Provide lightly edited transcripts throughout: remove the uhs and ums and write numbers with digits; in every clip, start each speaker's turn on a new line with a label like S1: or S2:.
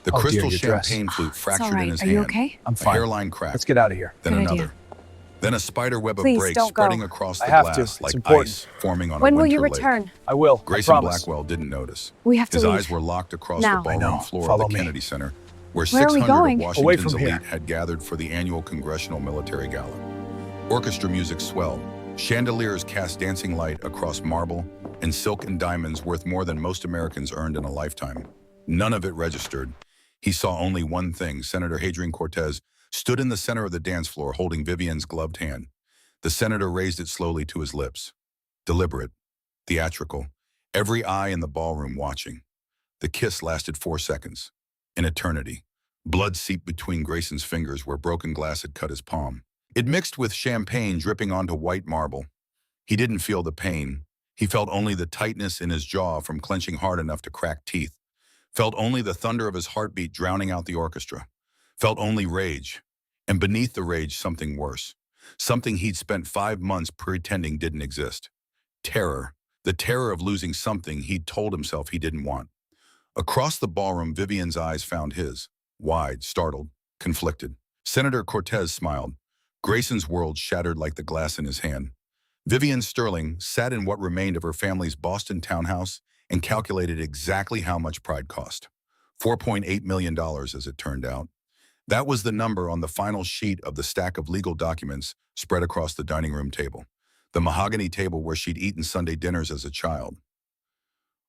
S1: The
S2: Oh dear,
S1: crystal
S2: your dress.
S1: champagne flute
S3: It's all
S1: fractured in
S3: right.
S1: his
S3: Are you
S1: hand.
S3: okay?
S2: I'm
S1: A
S2: fine.
S1: hairline crack.
S2: Let's get out of here.
S1: Then
S3: Good
S1: another.
S3: idea.
S1: Then a spider web of
S3: Please,
S1: brakes
S3: don't go.
S1: spreading across the
S2: I have to.
S1: glass
S2: It's
S1: like
S2: important.
S1: ice forming on a
S3: When will
S1: winter
S3: you
S1: lake.
S3: return?
S2: I will. I
S1: Grayson
S2: promise.
S1: Blackwell didn't notice.
S3: We have to
S1: His
S3: leave.
S1: eyes were locked across
S3: Now.
S1: the
S2: I
S1: ballroom
S2: know.
S1: floor of
S2: Follow
S1: the
S2: me.
S1: Kennedy Center, where
S3: Where are we
S1: 600
S3: going?
S1: of
S2: Away
S1: Washington's
S2: from here.
S1: elite had gathered for the annual Congressional Military Gala. Orchestra music swelled. Chandeliers cast dancing light across marble and silk and diamonds worth more than most Americans earned in a lifetime. None of it registered. He saw only one thing. Senator Hadrian Cortez stood in the center of the dance floor holding Vivian's gloved hand. The senator raised it slowly to his lips. Deliberate, theatrical, every eye in the ballroom watching. The kiss lasted 4 seconds. An eternity. Blood seeped between Grayson's fingers where broken glass had cut his palm. It mixed with champagne dripping onto white marble. He didn't feel the pain. He felt only the tightness in his jaw from clenching hard enough to crack teeth. Felt only the thunder of his heartbeat drowning out the orchestra. Felt only rage. And beneath the rage, something worse. Something he'd spent 5 months pretending didn't exist. Terror. The terror of losing something he'd told himself he didn't want. Across the ballroom, Vivian's eyes found his. Wide, startled, conflicted. Senator Cortez smiled. Grayson's world shattered like the glass in his hand. Vivian Sterling sat in what remained of her family's Boston townhouse and calculated exactly how much pride cost. $4.8 million, as it turned out. That was the number on the final sheet of the stack of legal documents spread across the dining room table, the mahogany table where she'd eaten Sunday dinners as a child,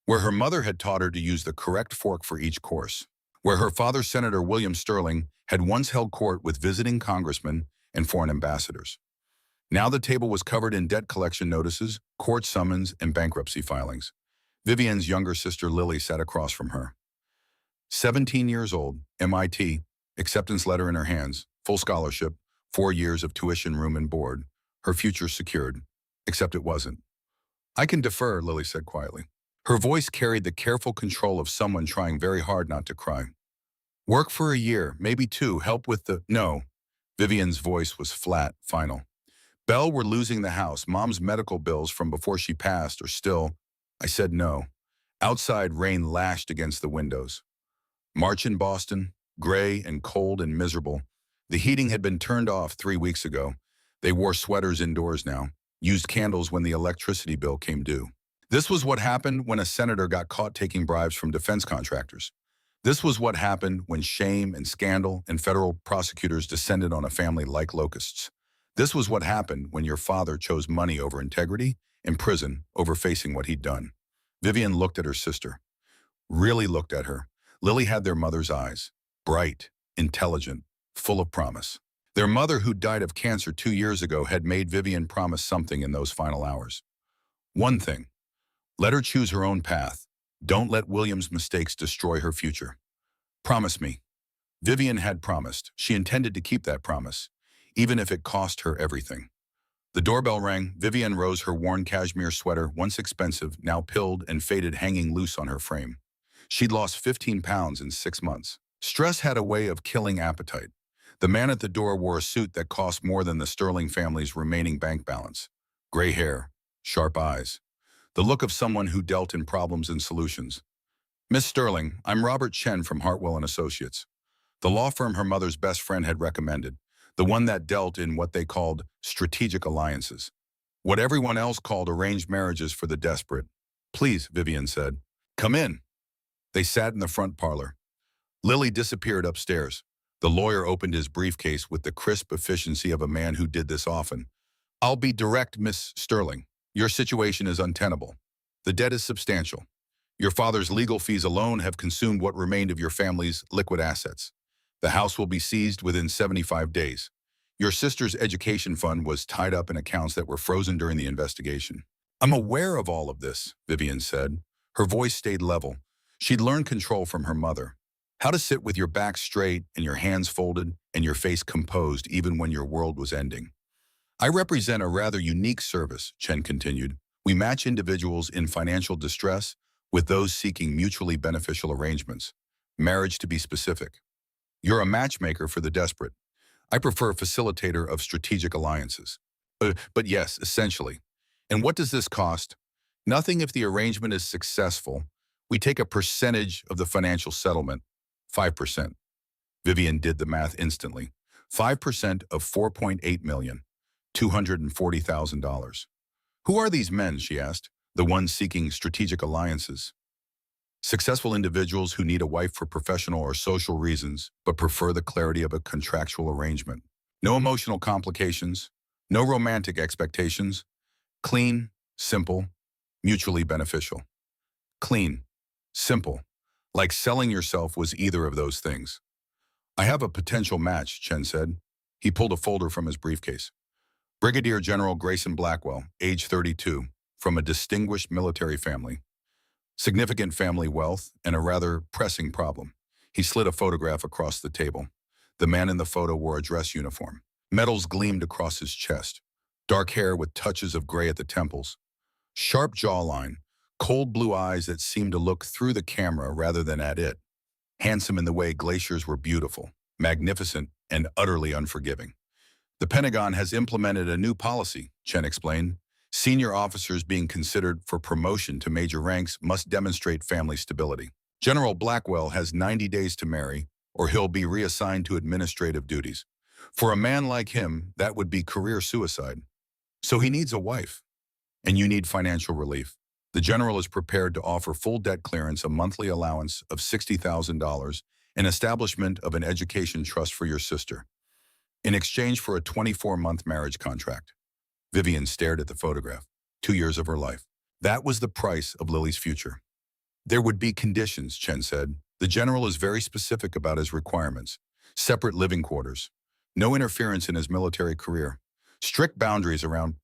S1: where her mother had taught her to use the correct fork for each course, where her father, Senator William Sterling, had once held court with visiting congressmen and foreign ambassadors. Now the table was covered in debt collection notices, court summons, and bankruptcy filings. Vivian's younger sister Lily sat across from her. 17 years old, MIT, acceptance letter in her hands, full scholarship, 4 years of tuition, room, and board. Her future secured, except it wasn't. I can defer, Lily said quietly. Her voice carried the careful control of someone trying very hard not to cry. Work for a year, maybe 2, help with the… No. Vivian's voice was flat, final. Belle, we're losing the house. Mom's medical bills from before she passed are still… I said no. Outside, rain lashed against the windows. March in Boston, gray and cold and miserable. The heating had been turned off 3 weeks ago. They wore sweaters indoors now, used candles when the electricity bill came due. This was what happened when a senator got caught taking bribes from defense contractors. This was what happened when shame and scandal and federal prosecutors descended on a family like locusts. This was what happened when your father chose money over integrity and prison over facing what he'd done. Vivian looked at her sister. Really looked at her. Lily had their mother's eyes. Bright, intelligent, full of promise. Their mother, who died of cancer 2 years ago, had made Vivian promise something in those final hours. One thing. Let her choose her own path. Don't let William's mistakes destroy her future. Promise me. Vivian had promised. She intended to keep that promise, even if it cost her everything. The doorbell rang. Vivian rose, her worn cashmere sweater, once expensive, now pilled and faded, hanging loose on her frame. She'd lost 15 pounds in 6 months. Stress had a way of killing appetite. The man at the door wore a suit that cost more than the Sterling family's remaining bank balance. Gray hair, sharp eyes. The look of someone who dealt in problems and solutions. Miss Sterling, I'm Robert Chen from Hartwell & Associates. The law firm her mother's best friend had recommended. The one that dealt in what they called strategic alliances. What everyone else called arranged marriages for the desperate. Please, Vivian said. Come in. They sat in the front parlor. Lily disappeared upstairs. The lawyer opened his briefcase with the crisp efficiency of a man who did this often. I'll be direct, Miss Sterling. Your situation is untenable. The debt is substantial. Your father's legal fees alone have consumed what remained of your family's liquid assets. The house will be seized within 75 days. Your sister's education fund was tied up in accounts that were frozen during the investigation. I'm aware of all of this, Vivian said. Her voice stayed level. She'd learned control from her mother. How to sit with your back straight and your hands folded and your face composed even when your world was ending. I represent a rather unique service, Chen continued. We match individuals in financial distress with those seeking mutually beneficial arrangements. Marriage, to be specific. You're a matchmaker for the desperate. I prefer facilitator of strategic alliances. But yes, essentially. And what does this cost? Nothing if the arrangement is successful. We take a percentage of the financial settlement, 5%. Vivian did the math instantly. 5% of 4.8 million, $240,000. Who are these men, she asked, the ones seeking strategic alliances? Successful individuals who need a wife for professional or social reasons, but prefer the clarity of a contractual arrangement. No emotional complications, no romantic expectations, clean, simple, mutually beneficial. Clean, simple, like selling yourself was either of those things. I have a potential match, Chen said. He pulled a folder from his briefcase. Brigadier General Grayson Blackwell, age 32, from a distinguished military family. Significant family wealth and a rather pressing problem. He slid a photograph across the table. The man in the photo wore a dress uniform. Medals gleamed across his chest. Dark hair with touches of gray at the temples. Sharp jawline, cold blue eyes that seemed to look through the camera rather than at it. Handsome in the way glaciers were beautiful, magnificent, and utterly unforgiving. The Pentagon has implemented a new policy, Chen explained. Senior officers being considered for promotion to major ranks must demonstrate family stability. General Blackwell has 90 days to marry, or he'll be reassigned to administrative duties. For a man like him, that would be career suicide. So he needs a wife. And you need financial relief. The general is prepared to offer full debt clearance, a monthly allowance of $60,000, and establishment of an education trust for your sister, in exchange for a 24-month marriage contract. Vivian stared at the photograph. 2 years of her life. That was the price of Lily's future. There would be conditions, Chen said. The general is very specific about his requirements. Separate living quarters. No interference in his military career. Strict boundaries around.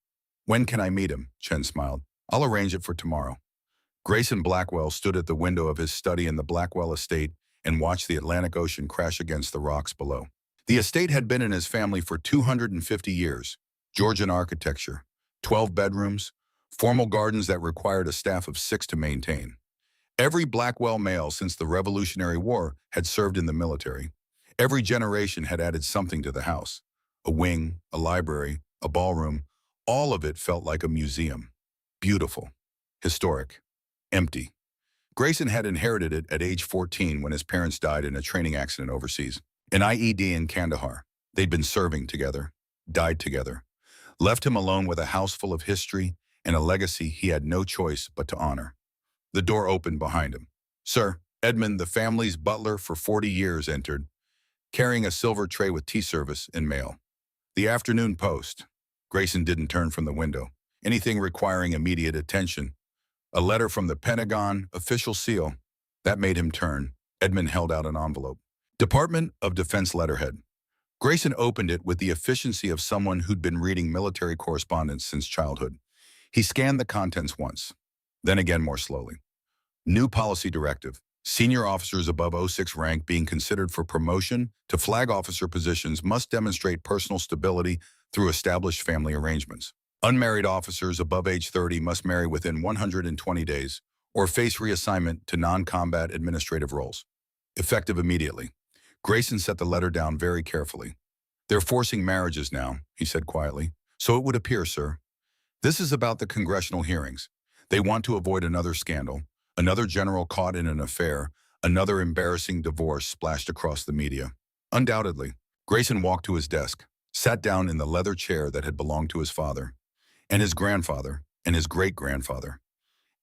S1: When can I meet him? Chen smiled. I'll arrange it for tomorrow. Grayson Blackwell stood at the window of his study in the Blackwell estate and watched the Atlantic Ocean crash against the rocks below. The estate had been in his family for 250 years. Georgian architecture, 12 bedrooms, formal gardens that required a staff of 6 to maintain. Every Blackwell male since the Revolutionary War had served in the military. Every generation had added something to the house. A wing, a library, a ballroom. All of it felt like a museum. Beautiful, historic, empty. Grayson had inherited it at age 14 when his parents died in a training accident overseas. An IED in Kandahar. They'd been serving together, died together. Left him alone with a house full of history and a legacy he had no choice but to honor. The door opened behind him. Sir, Edmund, the family's butler for 40 years, entered, carrying a silver tray with tea service and mail. The afternoon post. Grayson didn't turn from the window. Anything requiring immediate attention. A letter from the Pentagon, official seal. That made him turn. Edmund held out an envelope. Department of Defense letterhead. Grayson opened it with the efficiency of someone who'd been reading military correspondence since childhood. He scanned the contents once, then again more slowly. New policy directive. Senior officers above 06 rank being considered for promotion to flag officer positions must demonstrate personal stability through established family arrangements. Unmarried officers above age 30 must marry within 120 days or face reassignment to non-combat administrative roles. Effective immediately. Grayson set the letter down very carefully. They're forcing marriages now, he said quietly. So it would appear, sir. This is about the congressional hearings. They want to avoid another scandal, another general caught in an affair, another embarrassing divorce splashed across the media. Undoubtedly. Grayson walked to his desk, sat down in the leather chair that had belonged to his father, and his grandfather, and his great-grandfather.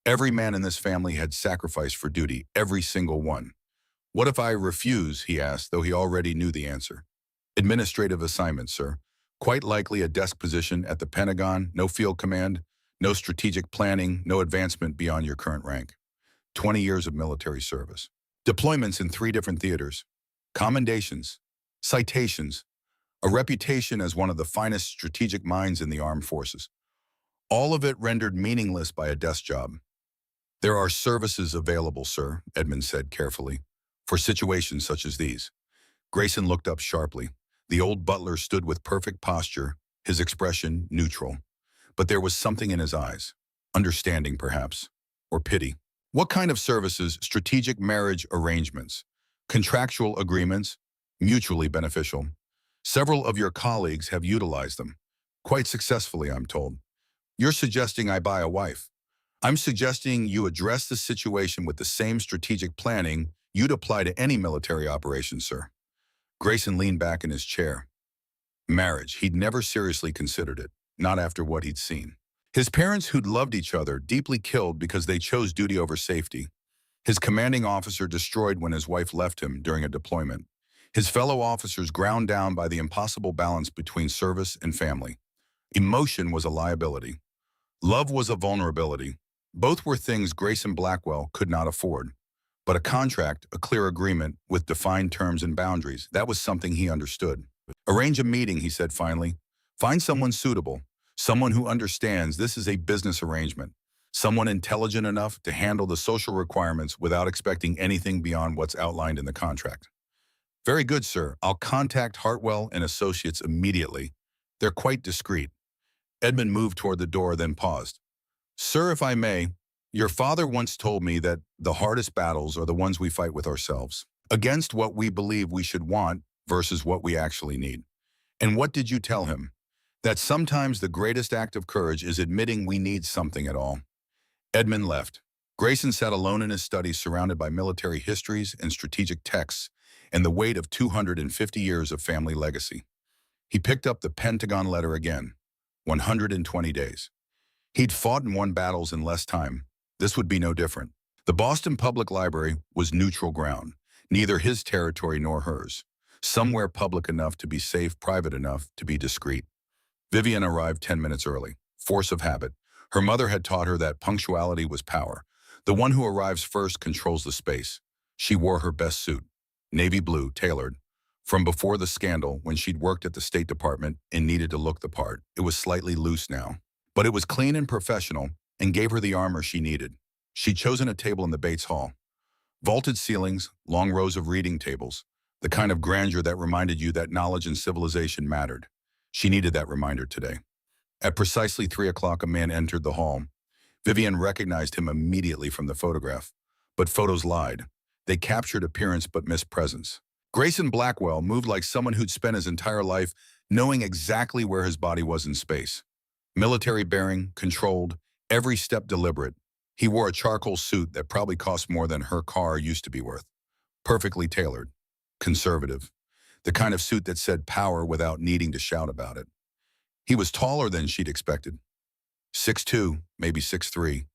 S1: Every man in this family had sacrificed for duty, every single one. What if I refuse, he asked, though he already knew the answer. Administrative assignment, sir. Quite likely a desk position at the Pentagon, no field command, no strategic planning, no advancement beyond your current rank. 20 years of military service. Deployments in 3 different theaters. Commendations. Citations. A reputation as one of the finest strategic minds in the armed forces. All of it rendered meaningless by a desk job. There are services available, sir, Edmund said carefully, for situations such as these. Grayson looked up sharply. The old butler stood with perfect posture, his expression neutral. But there was something in his eyes. Understanding, perhaps. Or pity. What kind of services? Strategic marriage arrangements. Contractual agreements. Mutually beneficial. Several of your colleagues have utilized them. Quite successfully, I'm told. You're suggesting I buy a wife. I'm suggesting you address the situation with the same strategic planning You'd apply to any military operation, sir. Grayson leaned back in his chair. Marriage, he'd never seriously considered it, not after what he'd seen. His parents, who'd loved each other, deeply killed because they chose duty over safety. His commanding officer destroyed when his wife left him during a deployment. His fellow officers ground down by the impossible balance between service and family. Emotion was a liability. Love was a vulnerability. Both were things Grayson Blackwell could not afford. But a contract, a clear agreement with defined terms and boundaries, that was something he understood. Arrange a meeting, he said finally. Find someone suitable, someone who understands this is a business arrangement, someone intelligent enough to handle the social requirements without expecting anything beyond what's outlined in the contract. Very good, sir. I'll contact Hartwell and Associates immediately. They're quite discreet. Edmund moved toward the door, then paused. Sir, if I may, your father once told me that the hardest battles are the ones we fight with ourselves, against what we believe we should want versus what we actually need. And what did you tell him? That sometimes the greatest act of courage is admitting we need something at all. Edmund left. Grayson sat alone in his study, surrounded by military histories and strategic texts and the weight of 250 years of family legacy. He picked up the Pentagon letter again. 120 days. He'd fought and won battles in less time. This would be no different. The Boston Public Library was neutral ground, neither his territory nor hers. Somewhere public enough to be safe, private enough to be discreet. Vivian arrived 10 minutes early. Force of habit. Her mother had taught her that punctuality was power. The one who arrives first controls the space. She wore her best suit, navy blue, tailored. From before the scandal, when she'd worked at the State Department and needed to look the part, it was slightly loose now. But it was clean and professional and gave her the armor she needed. She'd chosen a table in the Bates Hall. Vaulted ceilings, long rows of reading tables, the kind of grandeur that reminded you that knowledge and civilization mattered. She needed that reminder today. At precisely 3 o'clock, a man entered the hall. Vivian recognized him immediately from the photograph. But photos lied. They captured appearance but missed presence. Grayson Blackwell moved like someone who'd spent his entire life knowing exactly where his body was in space. Military bearing, controlled, every step deliberate. He wore a charcoal suit that probably cost more than her car used to be worth. Perfectly tailored. Conservative. The kind of suit that said power without needing to shout about it. He was taller than she'd expected. 6'2", maybe 6'3",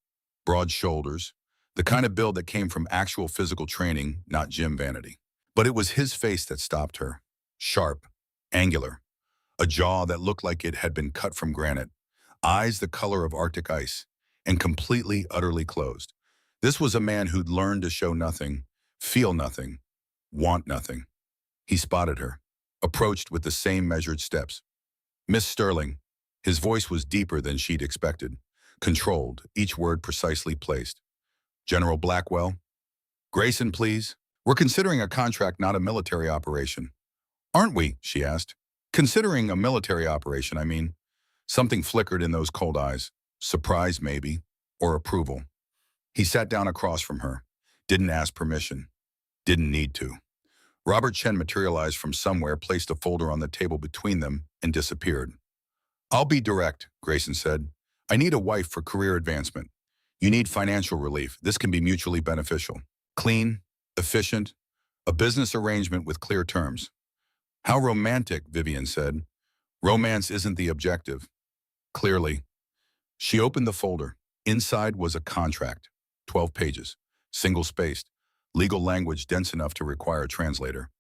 S1: broad shoulders, the kind of build that came from actual physical training, not gym vanity. But it was his face that stopped her. Sharp, angular, a jaw that looked like it had been cut from granite, eyes the color of Arctic ice, and completely, utterly closed. This was a man who'd learned to show nothing, feel nothing, want nothing. He spotted her, approached with the same measured steps. Miss Sterling. His voice was deeper than she'd expected, controlled, each word precisely placed. General Blackwell. Grayson, please. We're considering a contract, not a military operation. Aren't we? She asked. Considering a military operation, I mean. Something flickered in those cold eyes. Surprise, maybe, or approval. He sat down across from her. Didn't ask permission. Didn't need to. Robert Chen materialized from somewhere, placed a folder on the table between them, and disappeared. I'll be direct, Grayson said. I need a wife for career advancement. You need financial relief. This can be mutually beneficial. Clean, efficient, a business arrangement with clear terms. How romantic, Vivian said. Romance isn't the objective. Clearly. She opened the folder. Inside was a contract, 12 pages, single-spaced, legal language dense enough to require a translator.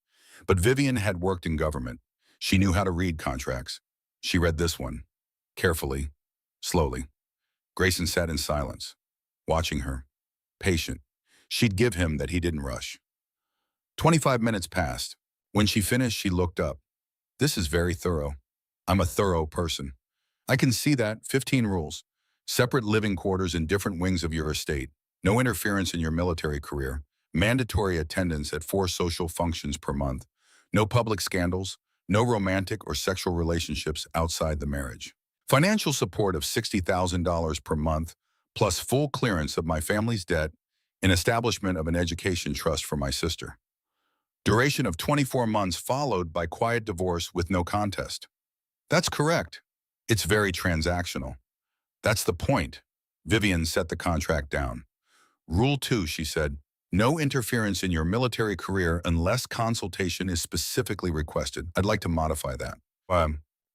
S1: But Vivian had worked in government. She knew how to read contracts. She read this one, carefully, slowly. Grayson sat in silence, watching her, patient. She'd give him that he didn't rush. 25 minutes passed. When she finished, she looked up. This is very thorough. I'm a thorough person. I can see that. 15 rules. Separate living quarters in different wings of your estate. No interference in your military career. Mandatory attendance at 4 social functions per month. No public scandals. No romantic or sexual relationships outside the marriage. Financial support of $60,000 per month, plus full clearance of my family's debt and establishment of an education trust for my sister. Duration of 24 months followed by quiet divorce with no contest. That's correct. It's very transactional. That's the point. Vivian set the contract down. Rule 2, she said, No interference in your military career unless consultation is specifically requested. I'd like to modify that.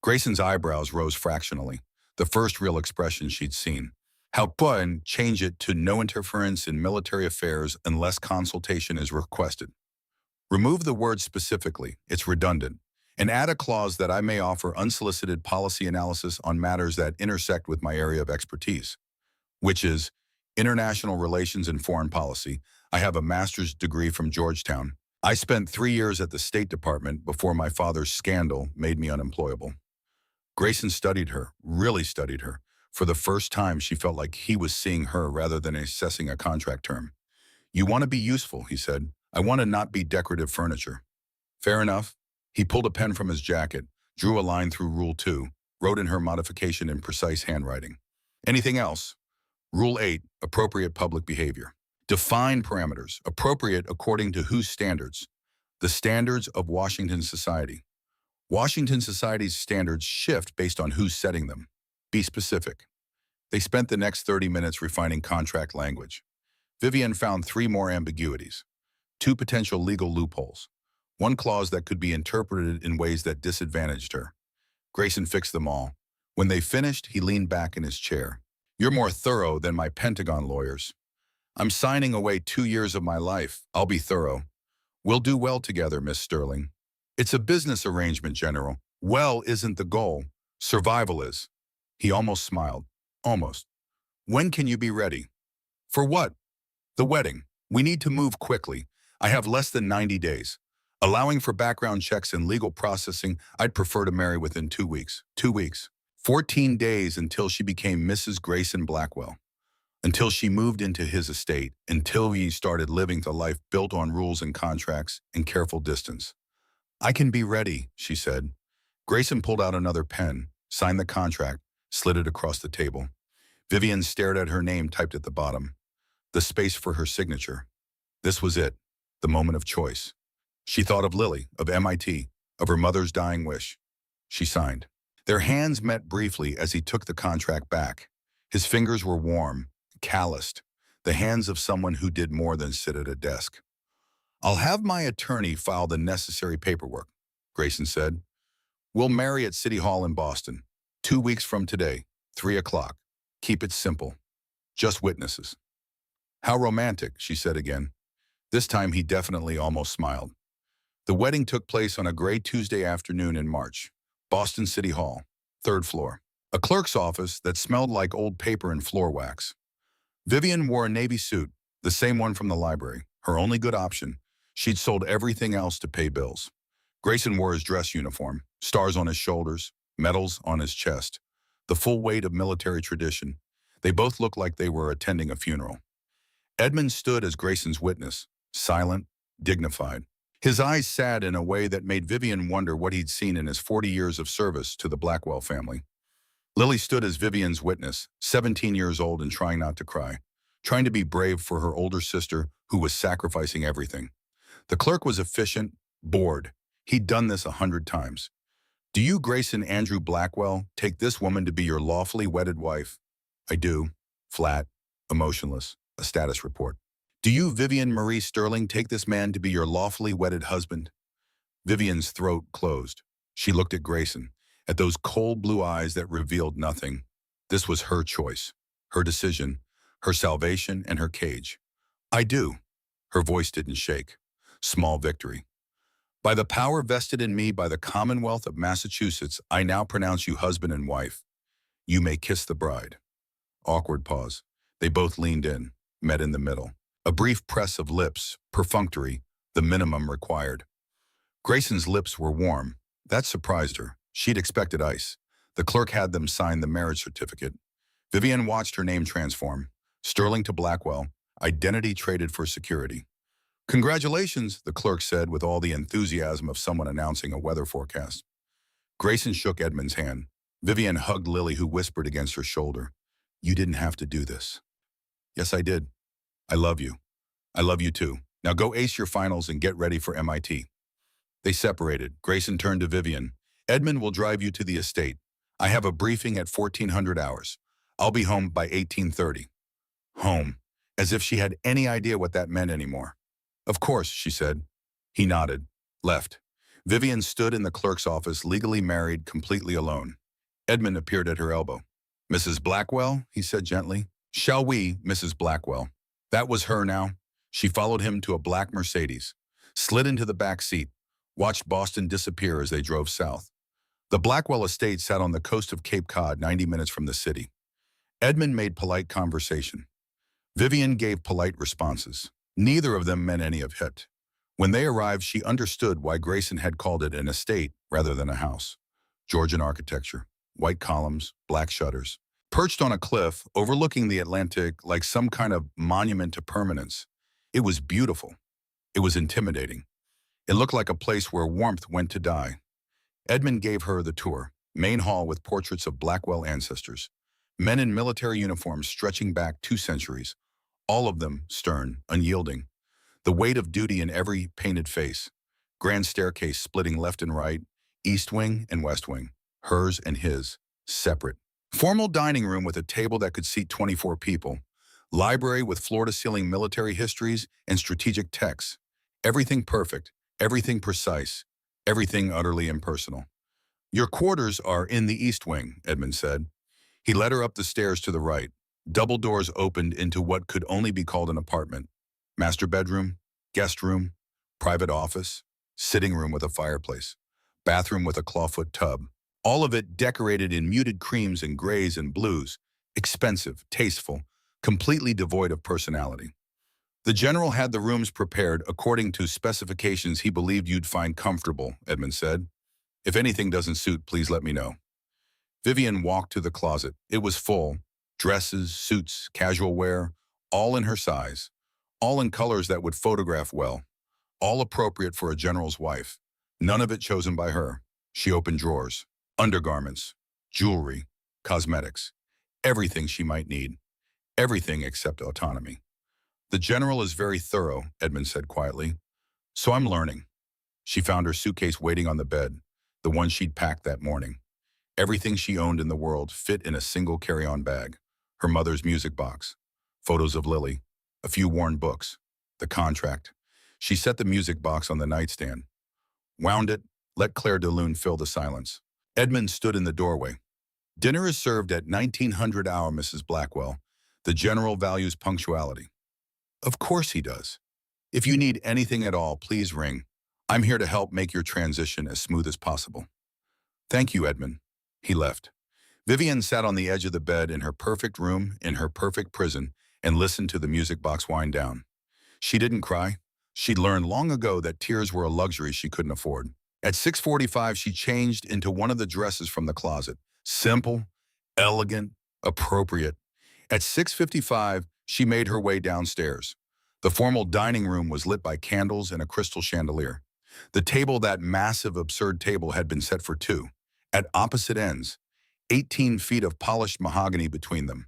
S1: Grayson's eyebrows rose fractionally, the first real expression she'd seen. How and change it to no interference in military affairs unless consultation is requested. Remove the word specifically, it's redundant, and add a clause that I may offer unsolicited policy analysis on matters that intersect with my area of expertise, which is international relations and foreign policy. I have a master's degree from Georgetown. I spent 3 years at the State Department before my father's scandal made me unemployable. Grayson studied her, really studied her. For the first time, she felt like he was seeing her rather than assessing a contract term. You want to be useful, he said. I want to not be decorative furniture. Fair enough. He pulled a pen from his jacket, drew a line through Rule 2, wrote in her modification in precise handwriting. Anything else? Rule 8, appropriate public behavior. Define parameters, appropriate according to whose standards? The standards of Washington society. Washington society's standards shift based on who's setting them. Be specific. They spent the next 30 minutes refining contract language. Vivian found 3 more ambiguities, 2 potential legal loopholes, 1 clause that could be interpreted in ways that disadvantaged her. Grayson fixed them all. When they finished, he leaned back in his chair. You're more thorough than my Pentagon lawyers. I'm signing away 2 years of my life. I'll be thorough. We'll do well together, Miss Sterling. It's a business arrangement, General. Well isn't the goal. Survival is. He almost smiled. Almost. When can you be ready? For what? The wedding. We need to move quickly. I have less than 90 days. Allowing for background checks and legal processing, I'd prefer to marry within 2 weeks. 2 weeks. 14 days until she became Mrs. Grayson Blackwell. Until she moved into his estate. Until he started living the life built on rules and contracts and careful distance. I can be ready, she said. Grayson pulled out another pen, signed the contract, slid it across the table. Vivian stared at her name typed at the bottom. The space for her signature. This was it, the moment of choice. She thought of Lily, of MIT, of her mother's dying wish. She signed. Their hands met briefly as he took the contract back. His fingers were warm, calloused, the hands of someone who did more than sit at a desk. I'll have my attorney file the necessary paperwork, Grayson said. We'll marry at City Hall in Boston, 2 weeks from today, 3 o'clock. Keep it simple. Just witnesses. How romantic, she said again. This time he definitely almost smiled. The wedding took place on a gray Tuesday afternoon in March. Boston City Hall, 3rd floor. A clerk's office that smelled like old paper and floor wax. Vivian wore a navy suit, the same one from the library, her only good option. She'd sold everything else to pay bills. Grayson wore his dress uniform, stars on his shoulders, medals on his chest, the full weight of military tradition. They both looked like they were attending a funeral. Edmund stood as Grayson's witness, silent, dignified. His eyes sad in a way that made Vivian wonder what he'd seen in his 40 years of service to the Blackwell family. Lily stood as Vivian's witness, 17 years old and trying not to cry, trying to be brave for her older sister who was sacrificing everything. The clerk was efficient, bored. He'd done this 100 times. Do you, Grayson Andrew Blackwell, take this woman to be your lawfully wedded wife? I do. Flat, emotionless, a status report. Do you, Vivian Marie Sterling, take this man to be your lawfully wedded husband? Vivian's throat closed. She looked at Grayson, at those cold blue eyes that revealed nothing. This was her choice, her decision, her salvation and her cage. I do. Her voice didn't shake. Small victory. By the power vested in me by the Commonwealth of Massachusetts, I now pronounce you husband and wife. You may kiss the bride. Awkward pause. They both leaned in, met in the middle. A brief press of lips, perfunctory, the minimum required. Grayson's lips were warm. That surprised her. She'd expected ice. The clerk had them sign the marriage certificate. Vivian watched her name transform. Sterling to Blackwell, identity traded for security. Congratulations, the clerk said with all the enthusiasm of someone announcing a weather forecast. Grayson shook Edmund's hand. Vivian hugged Lily, who whispered against her shoulder. You didn't have to do this. Yes, I did. I love you. I love you too. Now go ace your finals and get ready for MIT. They separated. Grayson turned to Vivian. Edmund will drive you to the estate. I have a briefing at 1400 hours. I'll be home by 1830. Home. As if she had any idea what that meant anymore. Of course, she said. He nodded. Left. Vivian stood in the clerk's office, legally married, completely alone. Edmund appeared at her elbow. Mrs. Blackwell, he said gently. Shall we, Mrs. Blackwell? That was her now. She followed him to a black Mercedes, slid into the back seat, watched Boston disappear as they drove south. The Blackwell estate sat on the coast of Cape Cod, 90 minutes from the city. Edmund made polite conversation. Vivian gave polite responses. Neither of them meant any of it. When they arrived, she understood why Grayson had called it an estate rather than a house. Georgian architecture, white columns, black shutters. Perched on a cliff, overlooking the Atlantic like some kind of monument to permanence. It was beautiful. It was intimidating. It looked like a place where warmth went to die. Edmund gave her the tour. Main hall with portraits of Blackwell ancestors. Men in military uniforms stretching back 2 centuries. All of them stern, unyielding. The weight of duty in every painted face. Grand staircase splitting left and right, east wing and west wing, hers and his, separate. Formal dining room with a table that could seat 24 people. Library with floor-to-ceiling military histories and strategic texts. Everything perfect, everything precise, everything utterly impersonal. Your quarters are in the east wing, Edmund said. He led her up the stairs to the right. Double doors opened into what could only be called an apartment. Master bedroom, guest room, private office, sitting room with a fireplace, bathroom with a clawfoot tub. All of it decorated in muted creams and grays and blues, expensive, tasteful, completely devoid of personality. The general had the rooms prepared according to specifications he believed you'd find comfortable, Edmund said. If anything doesn't suit, please let me know. Vivian walked to the closet. It was full. Dresses, suits, casual wear, all in her size. All in colors that would photograph well. All appropriate for a general's wife. None of it chosen by her. She opened drawers. Undergarments. Jewelry. Cosmetics. Everything she might need. Everything except autonomy. The general is very thorough, Edmund said quietly. So I'm learning. She found her suitcase waiting on the bed, the one she'd packed that morning. Everything she owned in the world fit in a single carry-on bag. Her mother's music box, photos of Lily, a few worn books, the contract. She set the music box on the nightstand, wound it, let Claire de Lune fill the silence. Edmund stood in the doorway. Dinner is served at 1900 hour, Mrs. Blackwell. The general values punctuality. Of course he does. If you need anything at all, please ring. I'm here to help make your transition as smooth as possible. Thank you, Edmund. He left. Vivian sat on the edge of the bed in her perfect room, in her perfect prison, and listened to the music box wind down. She didn't cry. She'd learned long ago that tears were a luxury she couldn't afford. At 6:45, she changed into one of the dresses from the closet. Simple, elegant, appropriate. At 6:55, she made her way downstairs. The formal dining room was lit by candles and a crystal chandelier. The table, that massive, absurd table, had been set for 2. At opposite ends, 18 feet of polished mahogany between them.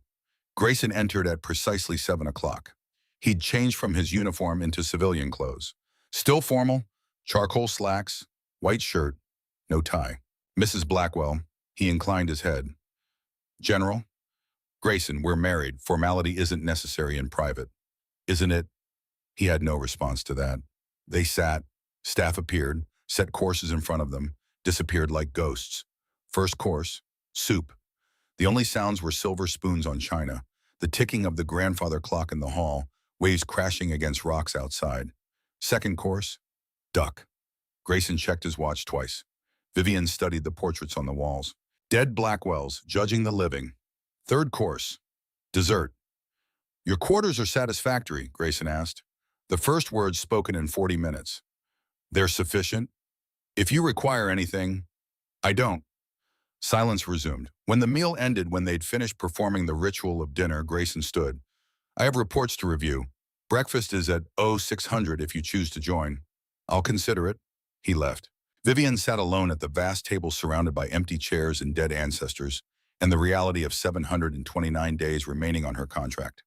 S1: Grayson entered at precisely 7 o'clock. He'd changed from his uniform into civilian clothes. Still formal, charcoal slacks, white shirt, no tie. Mrs. Blackwell, he inclined his head. General? Grayson, we're married. Formality isn't necessary in private. Isn't it? He had no response to that. They sat. Staff appeared, set courses in front of them, disappeared like ghosts. First course, soup. The only sounds were silver spoons on china, the ticking of the grandfather clock in the hall, waves crashing against rocks outside. Second course, duck. Grayson checked his watch twice. Vivian studied the portraits on the walls. Dead Blackwells, judging the living. Third course, dessert. Your quarters are satisfactory, Grayson asked. The first words spoken in 40 minutes. They're sufficient. If you require anything, I don't. Silence resumed. When the meal ended, when they'd finished performing the ritual of dinner, Grayson stood. I have reports to review. Breakfast is at 0600 if you choose to join. I'll consider it. He left. Vivian sat alone at the vast table surrounded by empty chairs and dead ancestors, and the reality of 729 days remaining on her contract.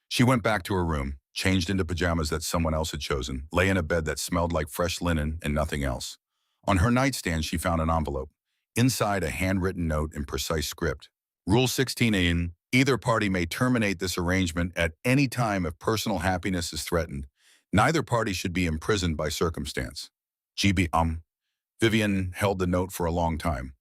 S1: She went back to her room, changed into pajamas that someone else had chosen, lay in a bed that smelled like fresh linen and nothing else. On her nightstand, she found an envelope. Inside, a handwritten note in precise script. Rule 16A: either party may terminate this arrangement at any time if personal happiness is threatened. Neither party should be imprisoned by circumstance. GB Vivian held the note for a long time.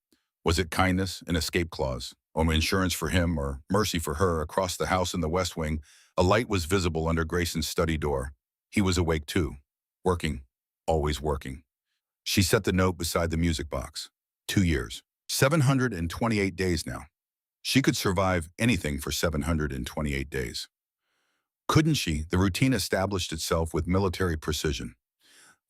S1: Was it kindness, an escape clause, or insurance for him, or mercy for her? Across the house in the West Wing, a light was visible under Grayson's study door. He was awake too. Working. Always working. She set the note beside the music box. 2 years. 728 days now. She could survive anything for 728 days. Couldn't she? The routine established itself with military precision.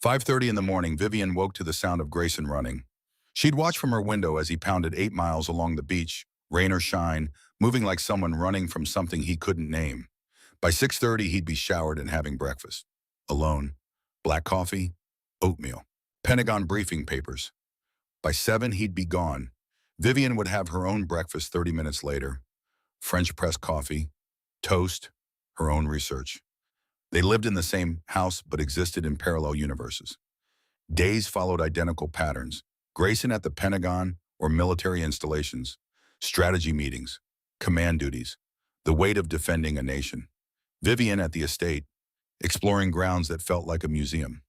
S1: 5:30 in the morning, Vivian woke to the sound of Grayson running. She'd watch from her window as he pounded 8 miles along the beach, rain or shine, moving like someone running from something he couldn't name. By 6:30, he'd be showered and having breakfast. Alone. Black coffee, oatmeal, Pentagon briefing papers. By 7, he'd be gone. Vivian would have her own breakfast 30 minutes later. French press coffee, toast, her own research. They lived in the same house but existed in parallel universes. Days followed identical patterns. Grayson at the Pentagon or military installations, strategy meetings, command duties, the weight of defending a nation. Vivian at the estate, exploring grounds that felt like a museum.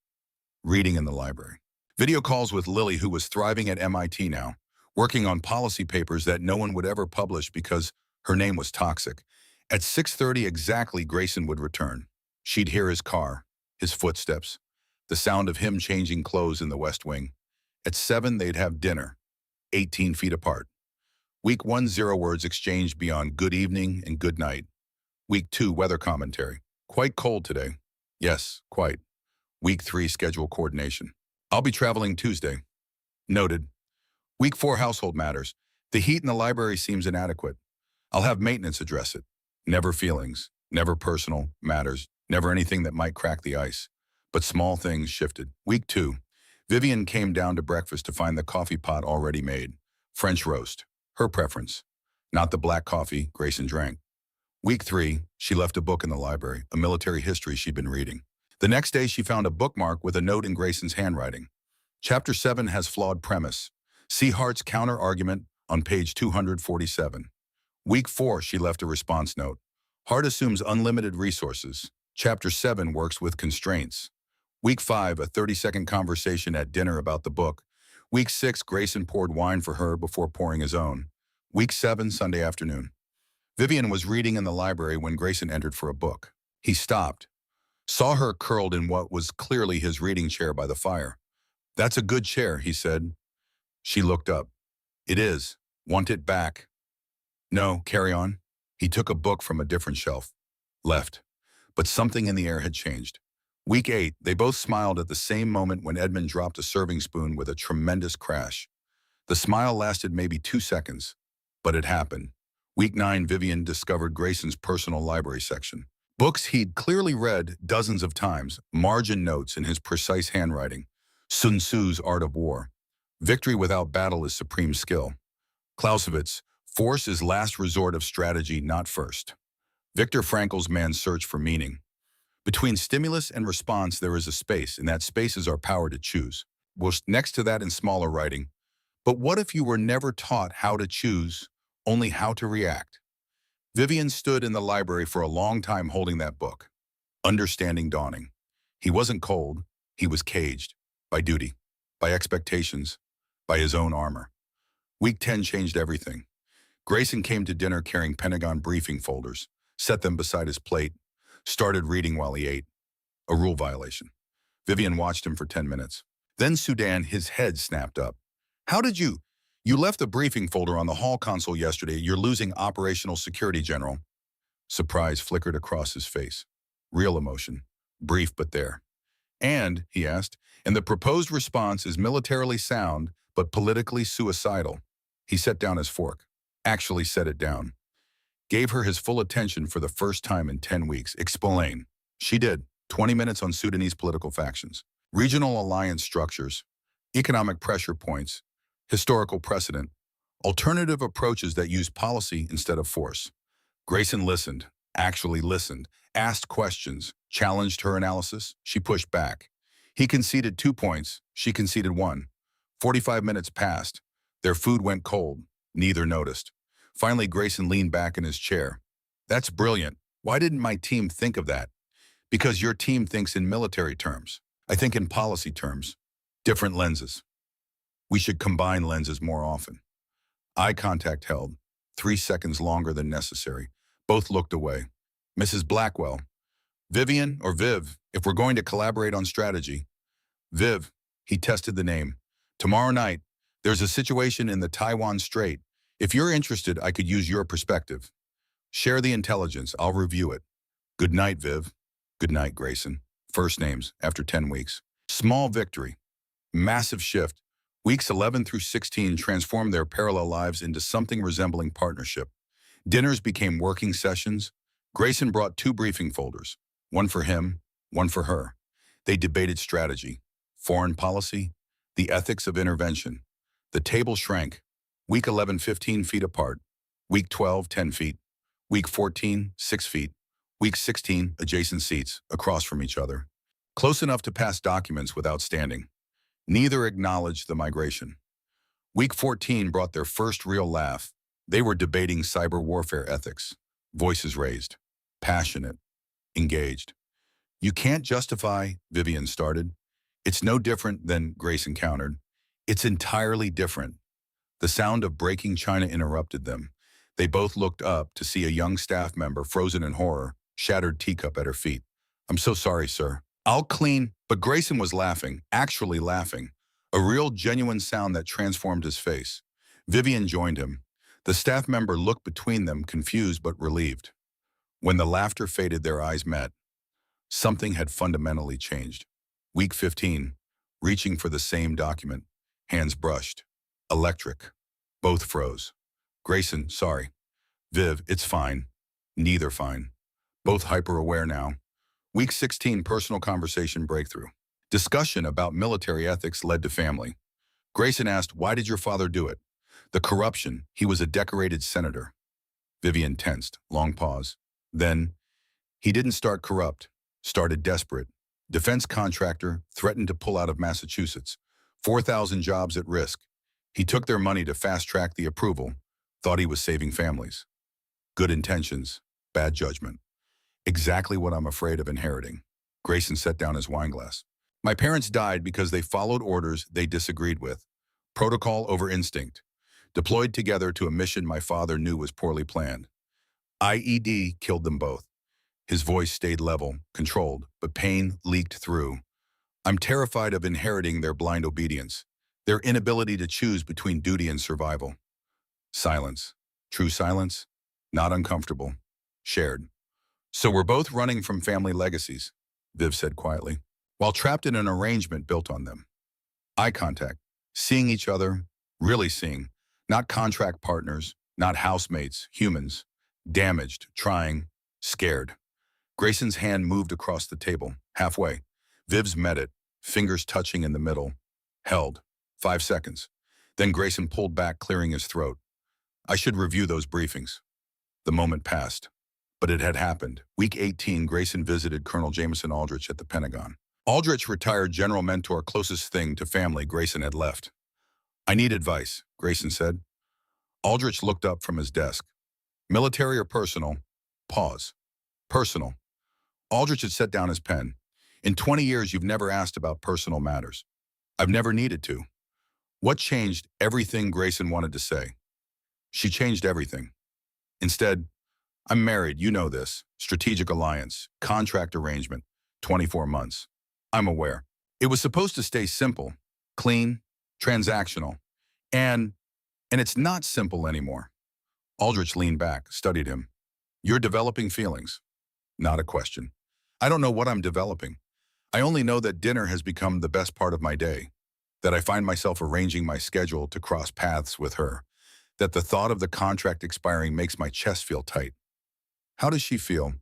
S1: Reading in the library. Video calls with Lily, who was thriving at MIT now, working on policy papers that no one would ever publish because her name was toxic. At 6:30 exactly, Grayson would return. She'd hear his car, his footsteps, the sound of him changing clothes in the West Wing. At 7, they'd have dinner, 18 feet apart. Week 1, 0 words exchanged beyond good evening and good night. Week 2, weather commentary. Quite cold today. Yes, quite. Week 3, schedule coordination. I'll be traveling Tuesday. Noted. Week 4, household matters. The heat in the library seems inadequate. I'll have maintenance address it. Never feelings, never personal matters, never anything that might crack the ice. But small things shifted. Week 2, Vivian came down to breakfast to find the coffee pot already made. French roast. Her preference. Not the black coffee Grayson drank. Week 3, she left a book in the library, a military history she'd been reading. The next day, she found a bookmark with a note in Grayson's handwriting. Chapter 7 has flawed premise. See Hart's counter-argument on page 247. Week 4, she left a response note. Hart assumes unlimited resources. Chapter 7 works with constraints. Week 5, a 30-second conversation at dinner about the book. Week 6, Grayson poured wine for her before pouring his own. Week 7, Sunday afternoon. Vivian was reading in the library when Grayson entered for a book. He stopped, saw her curled in what was clearly his reading chair by the fire. "That's a good chair," he said. She looked up. "It is. Want it back?" "No, carry on." He took a book from a different shelf. Left. But something in the air had changed. Week 8, they both smiled at the same moment when Edmund dropped a serving spoon with a tremendous crash. The smile lasted maybe 2 seconds, but it happened. Week 9, Vivian discovered Grayson's personal library section. Books he'd clearly read dozens of times, margin notes in his precise handwriting. Sun Tzu's Art of War. Victory without battle is supreme skill. Clausewitz, force is last resort of strategy, not first. Viktor Frankl's Man's Search for Meaning. Between stimulus and response, there is a space, and that space is our power to choose. Well, next to that in smaller writing. But what if you were never taught how to choose, only how to react? Vivian stood in the library for a long time holding that book. Understanding dawning. He wasn't cold, he was caged. By duty, by expectations, by his own armor. Week 10 changed everything. Grayson came to dinner carrying Pentagon briefing folders, set them beside his plate, started reading while he ate. A rule violation. Vivian watched him for 10 minutes. Then Sudan, his head snapped up. "How did you? You left the briefing folder on the hall console yesterday. You're losing operational security, General." Surprise flickered across his face. Real emotion. Brief but there. "And," he asked, "and the proposed response is militarily sound, but politically suicidal." He set down his fork. Actually set it down. Gave her his full attention for the first time in 10 weeks. Explain. She did. 20 minutes on Sudanese political factions, regional alliance structures, economic pressure points, historical precedent, alternative approaches that use policy instead of force. Grayson listened, actually listened, asked questions, challenged her analysis. She pushed back. He conceded 2 points. She conceded 1. 45 minutes passed. Their food went cold. Neither noticed. Finally, Grayson leaned back in his chair. "That's brilliant. Why didn't my team think of that?" Because your team thinks in military terms. I think in policy terms. Different lenses. We should combine lenses more often. Eye contact held, 3 seconds longer than necessary. Both looked away. Mrs. Blackwell, Vivian or Viv, if we're going to collaborate on strategy. Viv, he tested the name. Tomorrow night, there's a situation in the Taiwan Strait. If you're interested, I could use your perspective. Share the intelligence, I'll review it. Good night, Viv. Good night, Grayson. First names, after 10 weeks. Small victory. Massive shift. Weeks 11 through 16 transformed their parallel lives into something resembling partnership. Dinners became working sessions. Grayson brought 2 briefing folders, one for him, one for her. They debated strategy, foreign policy, the ethics of intervention. The table shrank. Week 11, 15 feet apart. Week 12, 10 feet. Week 14, 6 feet. Week 16, adjacent seats, across from each other. Close enough to pass documents without standing. Neither acknowledged the migration. Week 14 brought their first real laugh. They were debating cyber warfare ethics. Voices raised. Passionate. Engaged. You can't justify, Vivian started. It's no different than Grace encountered. It's entirely different. The sound of breaking china interrupted them. They both looked up to see a young staff member frozen in horror, shattered teacup at her feet. I'm so sorry, sir. I'll clean. But Grayson was laughing, actually laughing. A real, genuine sound that transformed his face. Vivian joined him. The staff member looked between them, confused but relieved. When the laughter faded, their eyes met. Something had fundamentally changed. Week 15, reaching for the same document. Hands brushed. Electric. Both froze. Grayson, sorry. Viv, it's fine. Neither fine. Both hyper-aware now. Week 16, personal conversation breakthrough. Discussion about military ethics led to family. Grayson asked, why did your father do it? The corruption. He was a decorated senator. Vivian tensed. Long pause. Then, he didn't start corrupt. Started desperate. Defense contractor, threatened to pull out of Massachusetts. 4,000 jobs at risk. He took their money to fast-track the approval. Thought he was saving families. Good intentions. Bad judgment. Exactly what I'm afraid of inheriting. Grayson set down his wineglass. My parents died because they followed orders they disagreed with. Protocol over instinct. Deployed together to a mission my father knew was poorly planned. IED killed them both. His voice stayed level, controlled, but pain leaked through. I'm terrified of inheriting their blind obedience, their inability to choose between duty and survival. Silence. True silence. Not uncomfortable. Shared. So we're both running from family legacies, Viv said quietly, while trapped in an arrangement built on them. Eye contact. Seeing each other, really seeing. Not contract partners, not housemates, humans. Damaged, trying, scared. Grayson's hand moved across the table, halfway. Viv's met it, fingers touching in the middle. Held. 5 seconds. Then Grayson pulled back, clearing his throat. I should review those briefings. The moment passed. But it had happened. Week 18, Grayson visited Colonel Jameson Aldrich at the Pentagon. Aldrich, retired general mentor, closest thing to family Grayson had left. I need advice, Grayson said. Aldrich looked up from his desk. Military or personal? Pause. Personal. Aldrich had set down his pen. In 20 years, you've never asked about personal matters. I've never needed to. What changed? Everything Grayson wanted to say. She changed everything. Instead, I'm married, you know this. Strategic alliance, contract arrangement, 24 months. I'm aware. It was supposed to stay simple, clean, transactional. And it's not simple anymore. Aldrich leaned back, studied him. You're developing feelings. Not a question. I don't know what I'm developing. I only know that dinner has become the best part of my day, that I find myself arranging my schedule to cross paths with her, that the thought of the contract expiring makes my chest feel tight. How does she feel?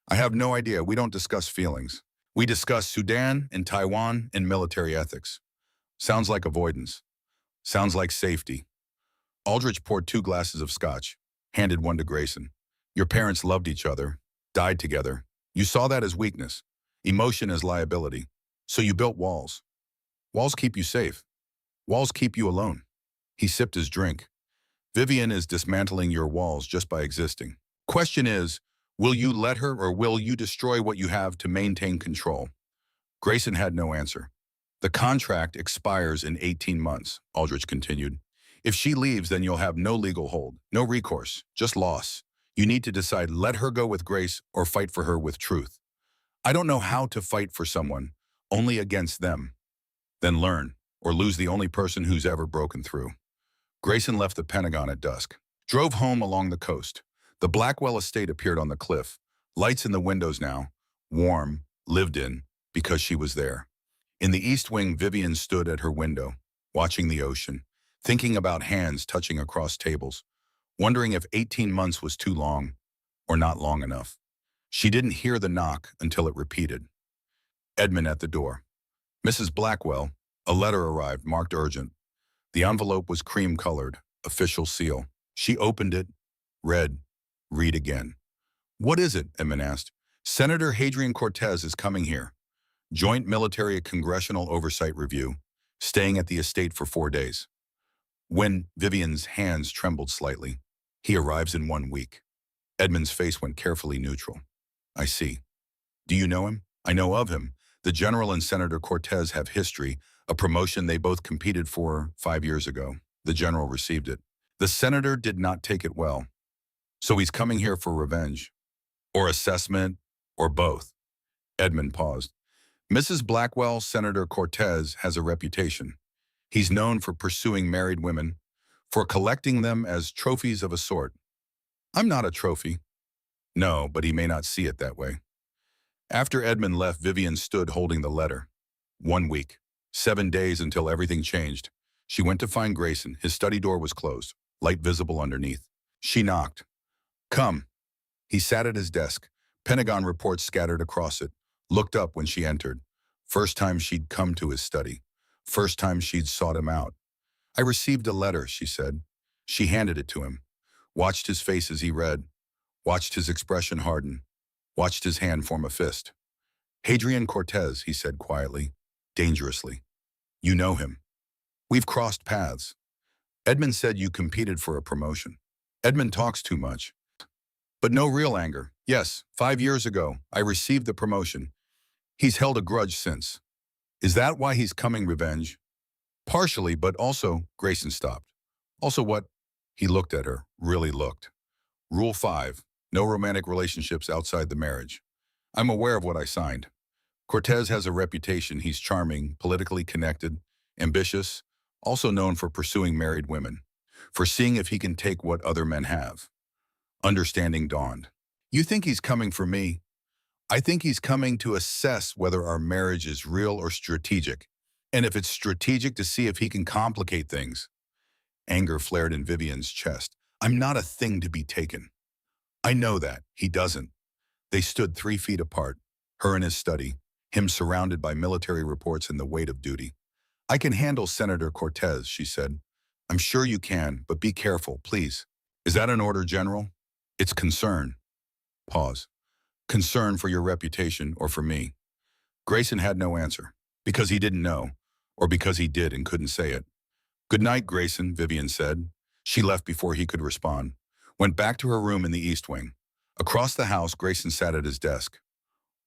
S1: I have no idea. We don't discuss feelings. We discuss Sudan and Taiwan and military ethics. Sounds like avoidance. Sounds like safety. Aldrich poured 2 glasses of scotch, handed one to Grayson. Your parents loved each other, died together. You saw that as weakness, emotion as liability. So you built walls. Walls keep you safe. Walls keep you alone. He sipped his drink. Vivian is dismantling your walls just by existing. Question is, Will you let her, or will you destroy what you have to maintain control? Grayson had no answer. The contract expires in 18 months, Aldrich continued. If she leaves, then you'll have no legal hold, no recourse, just loss. You need to decide, let her go with grace or fight for her with truth. I don't know how to fight for someone, only against them. Then learn, or lose the only person who's ever broken through. Grayson left the Pentagon at dusk, drove home along the coast. The Blackwell estate appeared on the cliff, lights in the windows now, warm, lived in, because she was there. In the east wing, Vivian stood at her window, watching the ocean, thinking about hands touching across tables, wondering if 18 months was too long or not long enough. She didn't hear the knock until it repeated. Edmund at the door. Mrs. Blackwell, a letter arrived, marked urgent. The envelope was cream-colored, official seal. She opened it, read, read again. What is it? Edmund asked. Senator Hadrian Cortez is coming here. Joint Military Congressional Oversight Review, staying at the estate for 4 days. When Vivian's hands trembled slightly, he arrives in 1 week. Edmund's face went carefully neutral. I see. Do you know him? I know of him. The General and Senator Cortez have history, a promotion they both competed for 5 years ago. The General received it. The Senator did not take it well. So he's coming here for revenge. Or assessment, or both. Edmund paused. Mrs. Blackwell, Senator Cortez has a reputation. He's known for pursuing married women, for collecting them as trophies of a sort. I'm not a trophy. No, but he may not see it that way. After Edmund left, Vivian stood holding the letter. 1 week, 7 days until everything changed. She went to find Grayson. His study door was closed, light visible underneath. She knocked. Come. He sat at his desk, Pentagon reports scattered across it, looked up when she entered. First time she'd come to his study. First time she'd sought him out. I received a letter, she said. She handed it to him. Watched his face as he read. Watched his expression harden. Watched his hand form a fist. Hadrian Cortez, he said quietly, dangerously. You know him. We've crossed paths. Edmund said you competed for a promotion. Edmund talks too much. But no real anger. Yes, 5 years ago, I received the promotion. He's held a grudge since. Is that why he's coming revenge? Partially, but also, Grayson stopped. Also what? He looked at her, really looked. Rule 5, no romantic relationships outside the marriage. I'm aware of what I signed. Cortez has a reputation. He's charming, politically connected, ambitious, also known for pursuing married women, for seeing if he can take what other men have. Understanding dawned. You think he's coming for me? I think he's coming to assess whether our marriage is real or strategic, and if it's strategic, to see if he can complicate things. Anger flared in Vivian's chest. I'm not a thing to be taken. I know that. He doesn't. They stood 3 feet apart, her in his study, him surrounded by military reports and the weight of duty. I can handle Senator Cortez, she said. I'm sure you can, but be careful, please. Is that an order, General? It's concern. Pause. Concern for your reputation or for me? Grayson had no answer, because he didn't know, or because he did and couldn't say it. Good night, Grayson, Vivian said. She left before he could respond, went back to her room in the East Wing. Across the house, Grayson sat at his desk.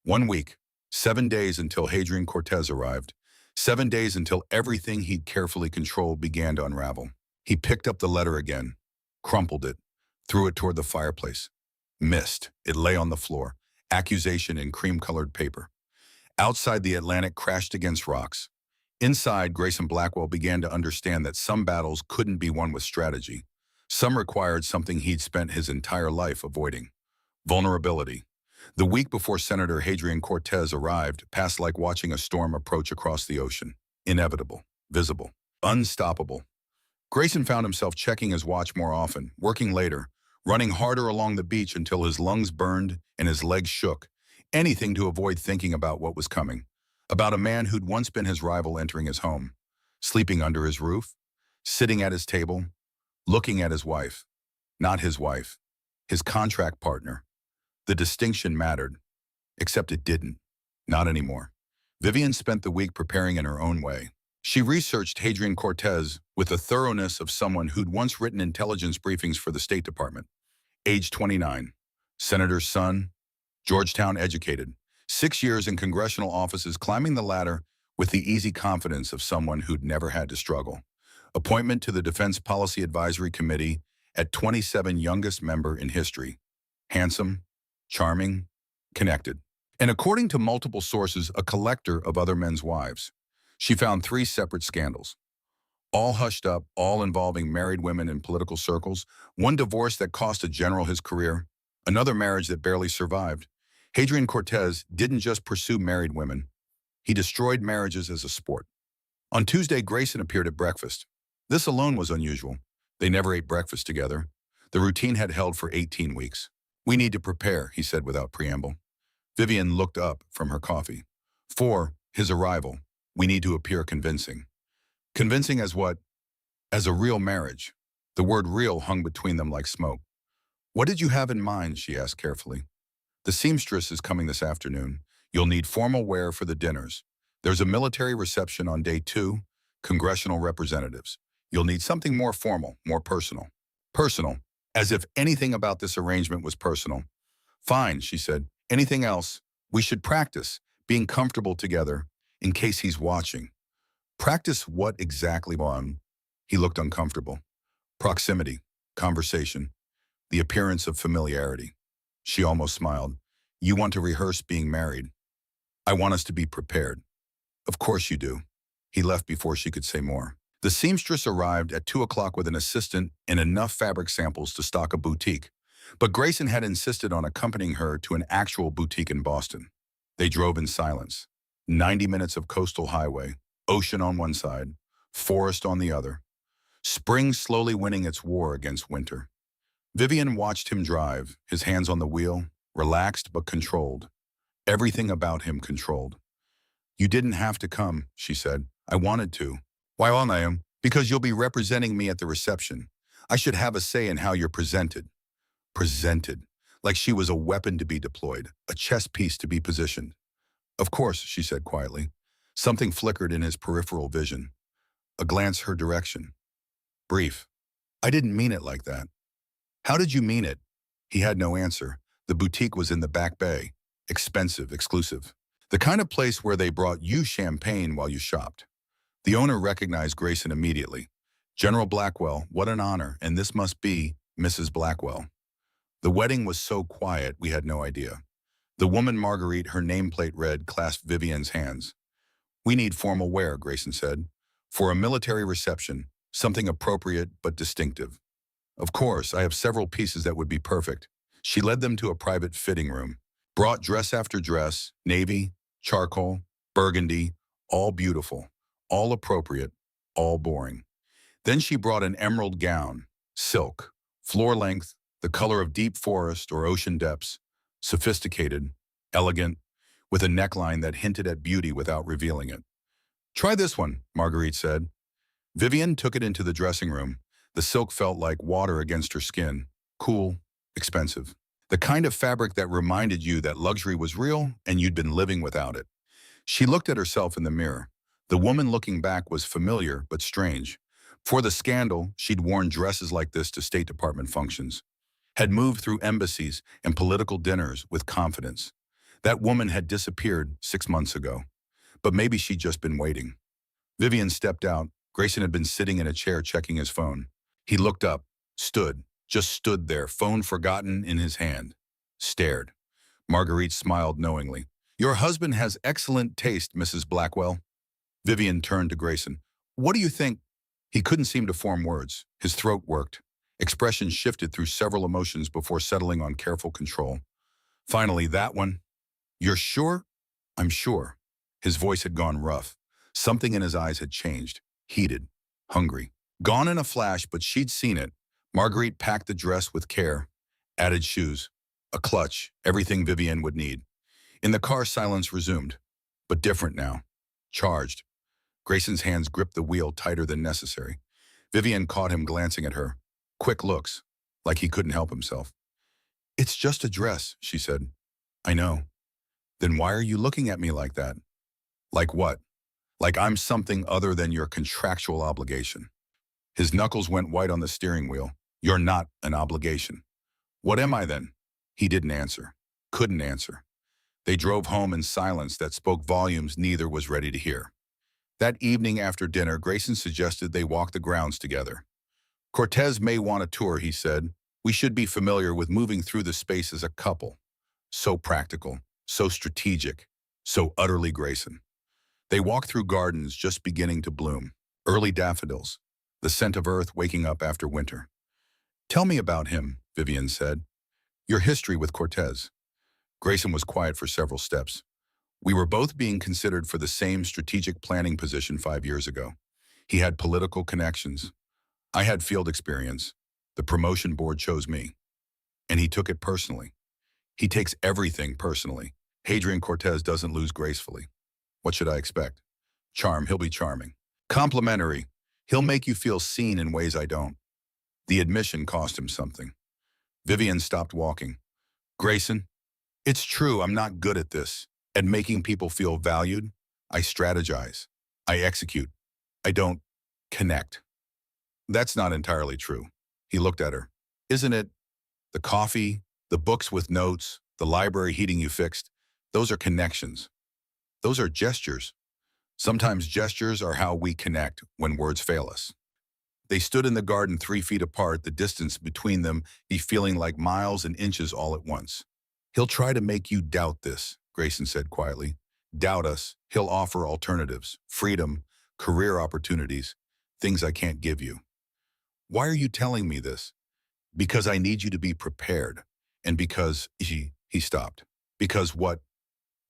S1: 1 week, 7 days until Hadrian Cortez arrived. 7 days until everything he'd carefully controlled began to unravel. He picked up the letter again, crumpled it, threw it toward the fireplace. Missed. It lay on the floor, accusation in cream-colored paper. Outside, the Atlantic crashed against rocks. Inside, Grayson Blackwell began to understand that some battles couldn't be won with strategy. Some required something he'd spent his entire life avoiding. Vulnerability. The week before Senator Hadrian Cortez arrived passed like watching a storm approach across the ocean. Inevitable, visible, unstoppable. Grayson found himself checking his watch more often, working later, running harder along the beach until his lungs burned and his legs shook. Anything to avoid thinking about what was coming. About a man who'd once been his rival entering his home, sleeping under his roof, sitting at his table, looking at his wife. Not his wife, his contract partner. The distinction mattered, except it didn't. Not anymore. Vivian spent the week preparing in her own way. She researched Hadrian Cortez with the thoroughness of someone who'd once written intelligence briefings for the State Department. Age 29. Senator's son, Georgetown educated. 6 years in congressional offices, climbing the ladder with the easy confidence of someone who'd never had to struggle. Appointment to the Defense Policy Advisory Committee at 27, youngest member in history. Handsome, charming, connected. And according to multiple sources, a collector of other men's wives. She found 3 separate scandals, all hushed up, all involving married women in political circles. One divorce that cost a general his career, another marriage that barely survived. Hadrian Cortez didn't just pursue married women. He destroyed marriages as a sport. On Tuesday, Grayson appeared at breakfast. This alone was unusual. They never ate breakfast together. The routine had held for 18 weeks. "We need to prepare," he said without preamble. Vivian looked up from her coffee. "For his arrival, we need to appear convincing." Convincing as what? As a real marriage. The word real hung between them like smoke. "What did you have in mind?" she asked carefully. "The seamstress is coming this afternoon. You'll need formal wear for the dinners. There's a military reception on day 2, congressional representatives. You'll need something more formal, more personal." Personal, as if anything about this arrangement was personal. "Fine," she said. "Anything else? We should practice being comfortable together in case he's watching." "Practice what exactly, Vaughn?" He looked uncomfortable. "Proximity, conversation, the appearance of familiarity." She almost smiled. "You want to rehearse being married. I want us to be prepared." "Of course you do." He left before she could say more. The seamstress arrived at 2 o'clock with an assistant and enough fabric samples to stock a boutique. But Grayson had insisted on accompanying her to an actual boutique in Boston. They drove in silence. 90 minutes of coastal highway, ocean on one side, forest on the other. Spring slowly winning its war against winter. Vivian watched him drive, his hands on the wheel, relaxed but controlled. Everything about him controlled. "You didn't have to come," she said. "I wanted to." "Why on I am?" "Because you'll be representing me at the reception. I should have a say in how you're presented." Presented. Like she was a weapon to be deployed, a chess piece to be positioned. "Of course," she said quietly. Something flickered in his peripheral vision. A glance her direction. Brief. "I didn't mean it like that." "How did you mean it?" He had no answer. The boutique was in the back bay. Expensive, exclusive. The kind of place where they brought you champagne while you shopped. The owner recognized Grayson immediately. "General Blackwell, what an honor, and this must be Mrs. Blackwell." The wedding was so quiet we had no idea. The woman Marguerite, her nameplate read, clasped Vivian's hands. "We need formal wear," Grayson said. "For a military reception, something appropriate but distinctive." "Of course, I have several pieces that would be perfect." She led them to a private fitting room. Brought dress after dress, navy, charcoal, burgundy, all beautiful, all appropriate, all boring. Then she brought an emerald gown, silk, floor length, the color of deep forest or ocean depths, sophisticated, elegant, with a neckline that hinted at beauty without revealing it. "Try this one," Marguerite said. Vivian took it into the dressing room. The silk felt like water against her skin, cool, expensive. The kind of fabric that reminded you that luxury was real and you'd been living without it. She looked at herself in the mirror. The woman looking back was familiar but strange. For the scandal, she'd worn dresses like this to State Department functions, had moved through embassies and political dinners with confidence. That woman had disappeared 6 months ago, but maybe she'd just been waiting. Vivian stepped out. Grayson had been sitting in a chair checking his phone. He looked up, just stood there, phone forgotten in his hand. Stared. Marguerite smiled knowingly. "Your husband has excellent taste, Mrs. Blackwell." Vivian turned to Grayson. "What do you think?" He couldn't seem to form words. His throat worked. Expression shifted through several emotions before settling on careful control. Finally, "That one." "You're sure?" "I'm sure." His voice had gone rough. Something in his eyes had changed. Heated. Hungry. Gone in a flash, but she'd seen it. Marguerite packed the dress with care. Added shoes. A clutch. Everything Vivian would need. In the car, silence resumed. But different now. Charged. Grayson's hands gripped the wheel tighter than necessary. Vivian caught him glancing at her. Quick looks. Like he couldn't help himself. "It's just a dress," she said. "I know." "Then why are you looking at me like that?" "Like what?" "Like I'm something other than your contractual obligation." His knuckles went white on the steering wheel. "You're not an obligation." "What am I then?" He didn't answer. Couldn't answer. They drove home in silence that spoke volumes neither was ready to hear. That evening after dinner, Grayson suggested they walk the grounds together. Cortez may want a tour, he said. We should be familiar with moving through the space as a couple. So practical, so strategic, so utterly Grayson. They walked through gardens just beginning to bloom, early daffodils, the scent of earth waking up after winter. Tell me about him, Vivian said. Your history with Cortez. Grayson was quiet for several steps. We were both being considered for the same strategic planning position 5 years ago. He had political connections. I had field experience. The promotion board chose me. And he took it personally. He takes everything personally. Hadrian Cortez doesn't lose gracefully. What should I expect? Charm, he'll be charming. Complimentary, he'll make you feel seen in ways I don't. The admission cost him something. Vivian stopped walking. Grayson, it's true I'm not good at this. At making people feel valued, I strategize. I execute. I don't connect. That's not entirely true. He looked at her. Isn't it? The coffee, the books with notes, the library heating you fixed, those are connections. Those are gestures. Sometimes gestures are how we connect when words fail us. They stood in the garden 3 feet apart, the distance between them be feeling like miles and inches all at once. He'll try to make you doubt this, Grayson said quietly. Doubt us. He'll offer alternatives, freedom, career opportunities, things I can't give you. Why are you telling me this? Because I need you to be prepared. And because he stopped. Because what?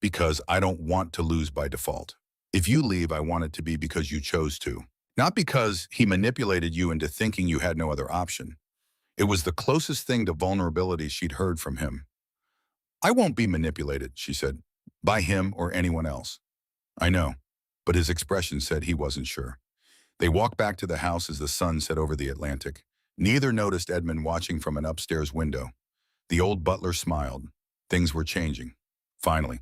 S1: Because I don't want to lose by default. If you leave, I want it to be because you chose to. Not because he manipulated you into thinking you had no other option. It was the closest thing to vulnerability she'd heard from him. I won't be manipulated, she said, by him or anyone else. I know, but his expression said he wasn't sure. They walked back to the house as the sun set over the Atlantic. Neither noticed Edmund watching from an upstairs window. The old butler smiled. Things were changing. Finally,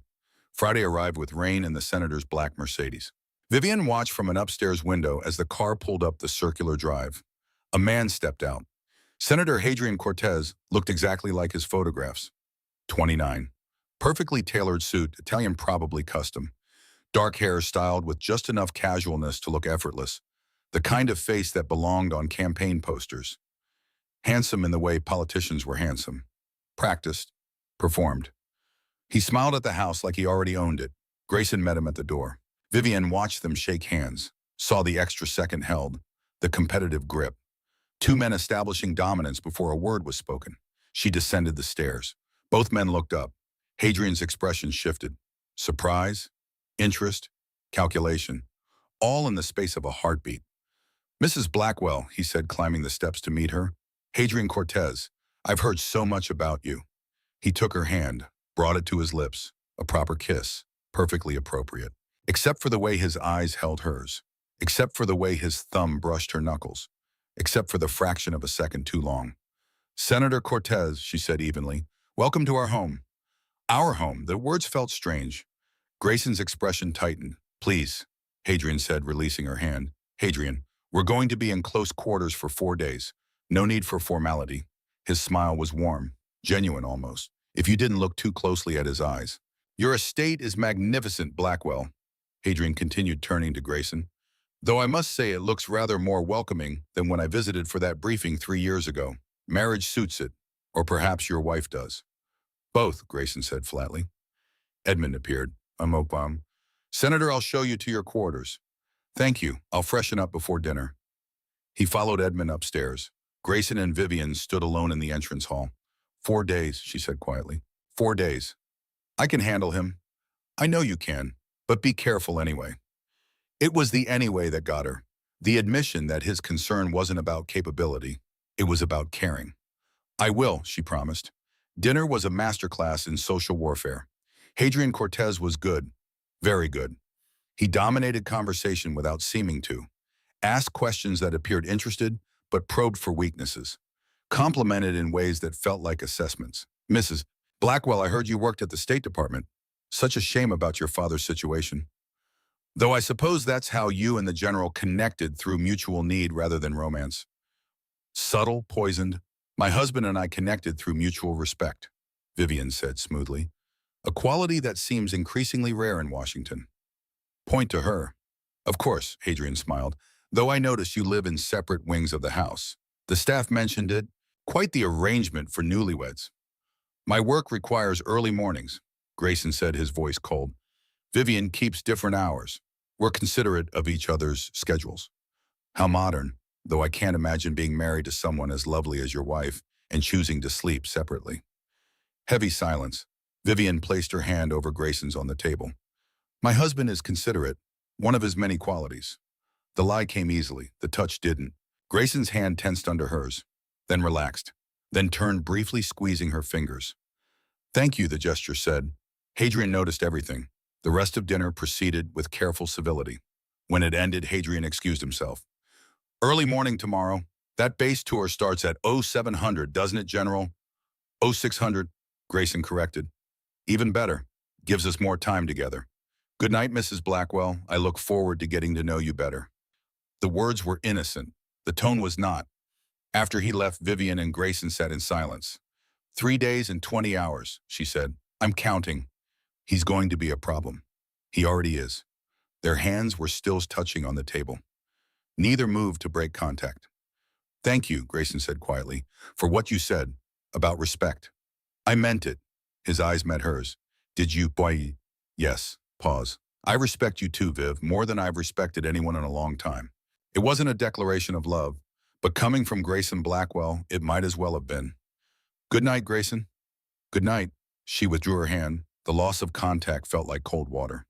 S1: Friday arrived with rain and the senator's black Mercedes. Vivian watched from an upstairs window as the car pulled up the circular drive. A man stepped out. Senator Hadrian Cortez looked exactly like his photographs. 29. Perfectly tailored suit, Italian probably custom. Dark hair styled with just enough casualness to look effortless. The kind of face that belonged on campaign posters. Handsome in the way politicians were handsome. Practiced. Performed. He smiled at the house like he already owned it. Grayson met him at the door. Vivian watched them shake hands, saw the extra second held, the competitive grip. Two men establishing dominance before a word was spoken. She descended the stairs. Both men looked up. Hadrian's expression shifted. Surprise, interest, calculation, all in the space of a heartbeat. Mrs. Blackwell, he said, climbing the steps to meet her. Hadrian Cortez, I've heard so much about you. He took her hand, brought it to his lips, a proper kiss, perfectly appropriate. Except for the way his eyes held hers, except for the way his thumb brushed her knuckles, except for the fraction of a second too long. Senator Cortez, she said evenly, welcome to our home. Our home. The words felt strange. Grayson's expression tightened. Please, Hadrian said, releasing her hand. Hadrian, we're going to be in close quarters for 4 days. No need for formality. His smile was warm, genuine almost, if you didn't look too closely at his eyes. Your estate is magnificent, Blackwell. Hadrian continued, turning to Grayson. Though I must say it looks rather more welcoming than when I visited for that briefing 3 years ago. Marriage suits it, or perhaps your wife does. Both, Grayson said flatly. Edmund appeared. Senator, I'll show you to your quarters. Thank you. I'll freshen up before dinner. He followed Edmund upstairs. Grayson and Vivian stood alone in the entrance hall. 4 days, she said quietly. 4 days. I can handle him. I know you can. But be careful anyway. It was the anyway that got her. The admission that his concern wasn't about capability. It was about caring. I will, she promised. Dinner was a masterclass in social warfare. Hadrian Cortez was good. Very good. He dominated conversation without seeming to. Asked questions that appeared interested, but probed for weaknesses. Complimented in ways that felt like assessments. Mrs. Blackwell, I heard you worked at the State Department. Such a shame about your father's situation. Though I suppose that's how you and the general connected through mutual need rather than romance. Subtle, poisoned. My husband and I connected through mutual respect. Vivian said smoothly, a quality that seems increasingly rare in Washington. Point to her. Of course, Hadrian smiled, though I notice you live in separate wings of the house. The staff mentioned it. Quite the arrangement for newlyweds. My work requires early mornings, Grayson said, his voice cold. Vivian keeps different hours. We're considerate of each other's schedules. How modern, though I can't imagine being married to someone as lovely as your wife and choosing to sleep separately. Heavy silence. Vivian placed her hand over Grayson's on the table. My husband is considerate, one of his many qualities. The lie came easily, the touch didn't. Grayson's hand tensed under hers, then relaxed, then turned, briefly squeezing her fingers. Thank you, the gesture said. Hadrian noticed everything. The rest of dinner proceeded with careful civility. When it ended, Hadrian excused himself. Early morning tomorrow. That base tour starts at 0700, doesn't it, General? 0600, Grayson corrected. Even better. Gives us more time together. Good night, Mrs. Blackwell. I look forward to getting to know you better. The words were innocent. The tone was not. After he left, Vivian and Grayson sat in silence. 3 days and 20 hours, she said. I'm counting. He's going to be a problem. He already is. Their hands were still touching on the table. Neither moved to break contact. Thank you, Grayson said quietly, for what you said about respect. I meant it. His eyes met hers. Did you, boy? Yes. Pause. I respect you too, Viv, more than I've respected anyone in a long time. It wasn't a declaration of love, but coming from Grayson Blackwell, it might as well have been. Good night, Grayson. Good night. She withdrew her hand. The loss of contact felt like cold water.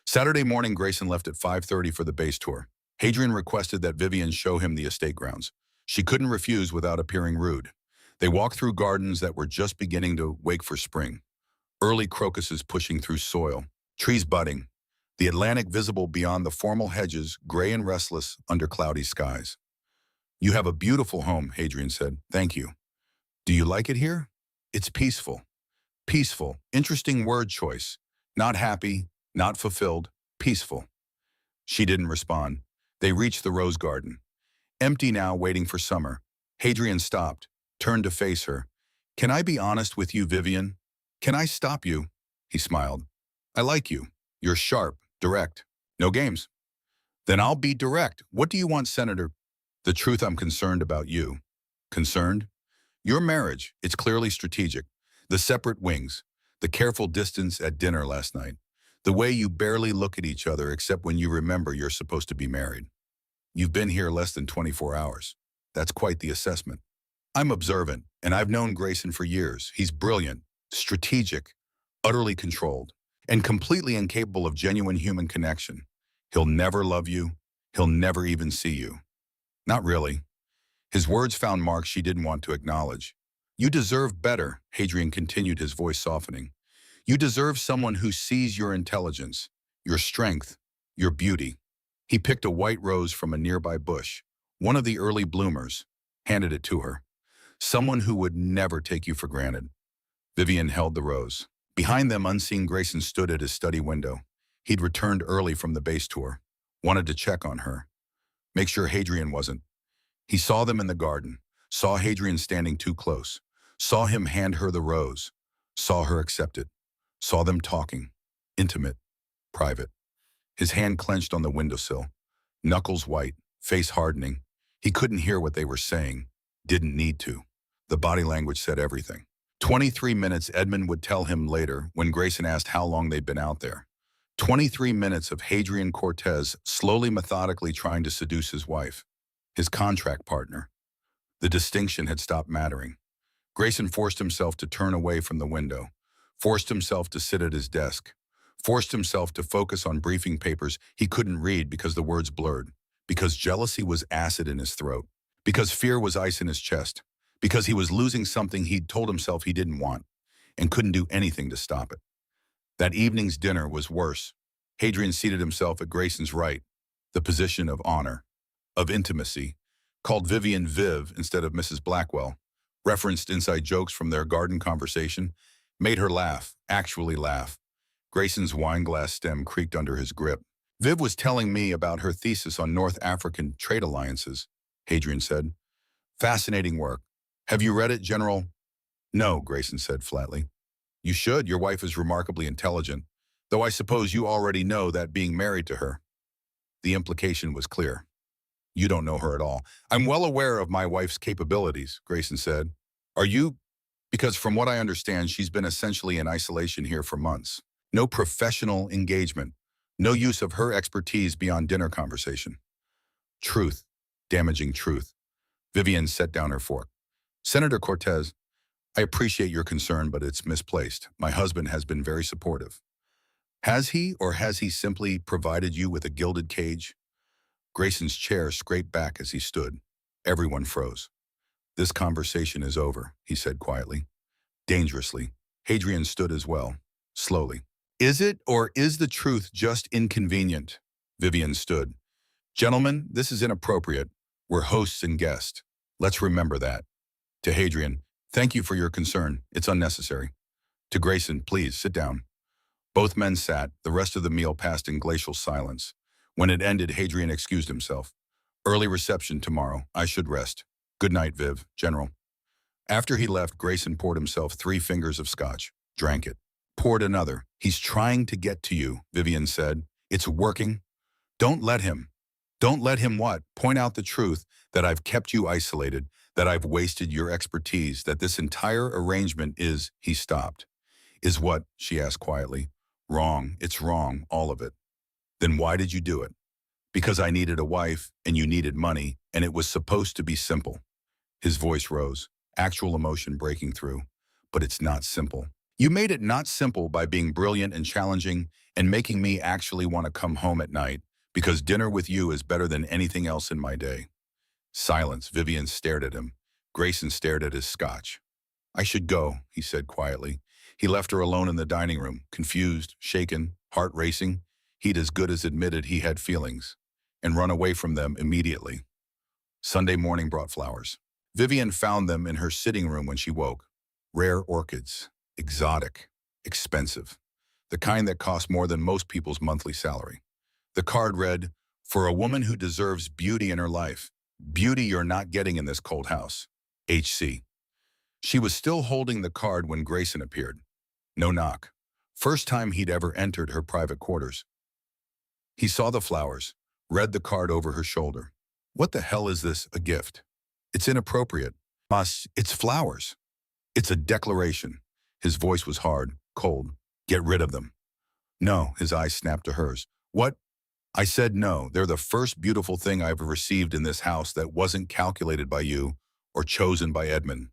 S1: Saturday morning, Grayson left at 5:30 for the base tour. Hadrian requested that Vivian show him the estate grounds. She couldn't refuse without appearing rude. They walked through gardens that were just beginning to wake for spring. Early crocuses pushing through soil, trees budding, the Atlantic visible beyond the formal hedges, gray and restless under cloudy skies. You have a beautiful home, Hadrian said. Thank you. Do you like it here? It's peaceful. Peaceful. Interesting word choice. Not happy, not fulfilled, peaceful. She didn't respond. They reached the rose garden. Empty now, waiting for summer. Hadrian stopped, turned to face her. Can I be honest with you, Vivian? Can I stop you? He smiled. I like you. You're sharp, direct. No games. Then I'll be direct. What do you want, Senator? The truth, I'm concerned about you. Concerned? Your marriage, it's clearly strategic. The separate wings, the careful distance at dinner last night, the way you barely look at each other except when you remember you're supposed to be married. You've been here less than 24 hours. That's quite the assessment. I'm observant, and I've known Grayson for years. He's brilliant, strategic, utterly controlled, and completely incapable of genuine human connection. He'll never love you. He'll never even see you. Not really. His words found marks she didn't want to acknowledge. You deserve better, Hadrian continued, his voice softening. You deserve someone who sees your intelligence, your strength, your beauty. He picked a white rose from a nearby bush, one of the early bloomers, handed it to her. Someone who would never take you for granted. Vivian held the rose. Behind them, unseen, Grayson stood at his study window. He'd returned early from the base tour, wanted to check on her. Make sure Hadrian wasn't. He saw them in the garden, saw Hadrian standing too close, saw him hand her the rose, saw her accept it, saw them talking, intimate, private. His hand clenched on the windowsill, knuckles white, face hardening. He couldn't hear what they were saying, didn't need to. The body language said everything. 23 minutes, Edmund would tell him later when Grayson asked how long they'd been out there. 23 minutes of Hadrian Cortez slowly, methodically trying to seduce his wife, his contract partner. The distinction had stopped mattering. Grayson forced himself to turn away from the window, forced himself to sit at his desk, forced himself to focus on briefing papers he couldn't read because the words blurred, because jealousy was acid in his throat, because fear was ice in his chest, because he was losing something he'd told himself he didn't want and couldn't do anything to stop it. That evening's dinner was worse. Hadrian seated himself at Grayson's right, the position of honor, of intimacy, called Vivian Viv instead of Mrs. Blackwell, referenced inside jokes from their garden conversation, made her laugh, actually laugh. Grayson's wineglass stem creaked under his grip. Viv was telling me about her thesis on North African trade alliances, Hadrian said. Fascinating work. Have you read it, General? No, Grayson said flatly. You should. Your wife is remarkably intelligent, though I suppose you already know that being married to her. The implication was clear. You don't know her at all. I'm well aware of my wife's capabilities, Grayson said. Are you? Because from what I understand, she's been essentially in isolation here for months. No professional engagement. No use of her expertise beyond dinner conversation. Truth. Damaging truth. Vivian set down her fork. Senator Cortez, I appreciate your concern, but it's misplaced. My husband has been very supportive. Has he, or has he simply provided you with a gilded cage? Grayson's chair scraped back as he stood. Everyone froze. This conversation is over, he said quietly. Dangerously. Hadrian stood as well, slowly. Is it, or is the truth just inconvenient? Vivian stood. Gentlemen, this is inappropriate. We're hosts and guests. Let's remember that. To Hadrian, thank you for your concern. It's unnecessary. To Grayson, please, sit down. Both men sat. The rest of the meal passed in glacial silence. When it ended, Hadrian excused himself. Early reception tomorrow. I should rest. Good night, Viv, General. After he left, Grayson poured himself 3 fingers of scotch, drank it, poured another. He's trying to get to you, Vivian said. It's working. Don't let him. Don't let him what? Point out the truth, that I've kept you isolated, that I've wasted your expertise, that this entire arrangement is, he stopped. Is what? She asked quietly. Wrong. It's wrong, all of it. Then why did you do it? Because I needed a wife, and you needed money, and it was supposed to be simple. His voice rose, actual emotion breaking through. But it's not simple. You made it not simple by being brilliant and challenging and making me actually want to come home at night, because dinner with you is better than anything else in my day. Silence. Vivian stared at him. Grayson stared at his scotch. I should go, he said quietly. He left her alone in the dining room, confused, shaken, heart racing. He'd as good as admitted he had feelings, and run away from them immediately. Sunday morning brought flowers. Vivian found them in her sitting room when she woke. Rare orchids, exotic, expensive, the kind that cost more than most people's monthly salary. The card read, for a woman who deserves beauty in her life, beauty you're not getting in this cold house. H.C. She was still holding the card when Grayson appeared. No knock. First time he'd ever entered her private quarters. He saw the flowers, read the card over her shoulder. What the hell is this, a gift? It's inappropriate. It's flowers. It's a declaration. His voice was hard, cold. Get rid of them. No, his eyes snapped to hers. What? I said no. They're the first beautiful thing I've received in this house that wasn't calculated by you or chosen by Edmund.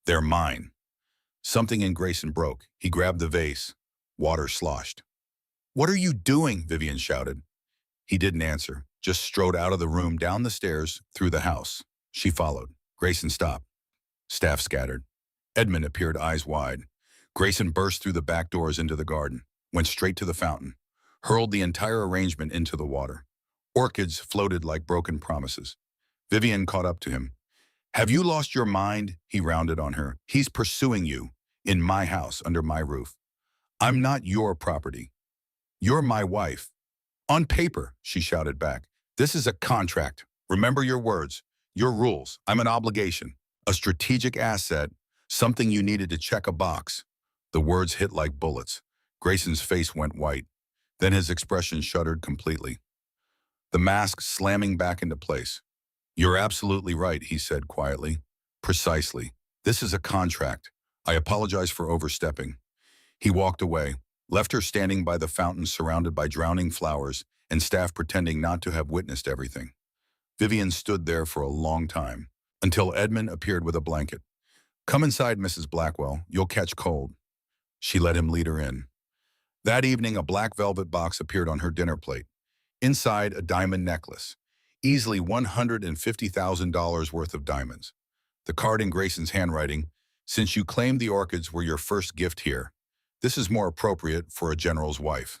S1: They're mine. Something in Grayson broke. He grabbed the vase. Water sloshed. What are you doing? Vivian shouted. He didn't answer, just strode out of the room, down the stairs, through the house. She followed. Grayson stopped. Staff scattered. Edmund appeared, eyes wide. Grayson burst through the back doors into the garden, went straight to the fountain, hurled the entire arrangement into the water. Orchids floated like broken promises. Vivian caught up to him. Have you lost your mind? He rounded on her. He's pursuing you, in my house, under my roof. I'm not your property. You're my wife. On paper, she shouted back. This is a contract. Remember your words, your rules. I'm an obligation, a strategic asset, something you needed to check a box. The words hit like bullets. Grayson's face went white. Then his expression shuddered completely. The mask slamming back into place. You're absolutely right, he said quietly. Precisely. This is a contract. I apologize for overstepping. He walked away, left her standing by the fountain surrounded by drowning flowers and staff pretending not to have witnessed everything. Vivian stood there for a long time, until Edmund appeared with a blanket. Come inside, Mrs. Blackwell. You'll catch cold. She let him lead her in. That evening, a black velvet box appeared on her dinner plate. Inside, a diamond necklace. Easily $150,000 worth of diamonds. The card in Grayson's handwriting, since you claimed the orchids were your first gift here, this is more appropriate for a general's wife.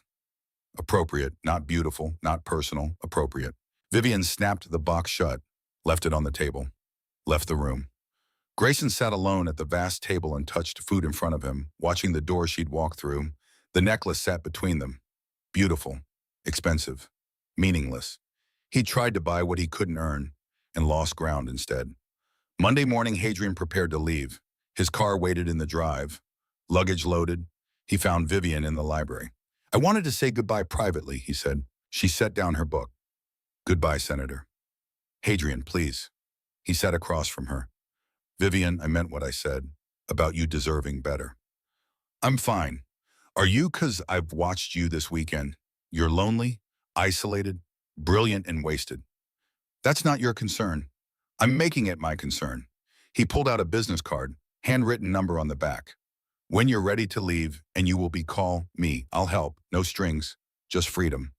S1: Appropriate, not beautiful, not personal, appropriate. Vivian snapped the box shut, left it on the table, left the room. Grayson sat alone at the vast table and touched food in front of him, watching the door she'd walked through. The necklace sat between them. Beautiful, expensive, meaningless. He tried to buy what he couldn't earn and lost ground instead. Monday morning, Hadrian prepared to leave. His car waited in the drive. Luggage loaded, he found Vivian in the library. I wanted to say goodbye privately, he said. She set down her book. Goodbye, Senator. Hadrian, please. He sat across from her. Vivian, I meant what I said about you deserving better. I'm fine. Are you? 'Cause I've watched you this weekend. You're lonely, isolated, brilliant, and wasted. That's not your concern. I'm making it my concern. He pulled out a business card, handwritten number on the back. When you're ready to leave, and you will be call me. I'll help. No strings, just freedom.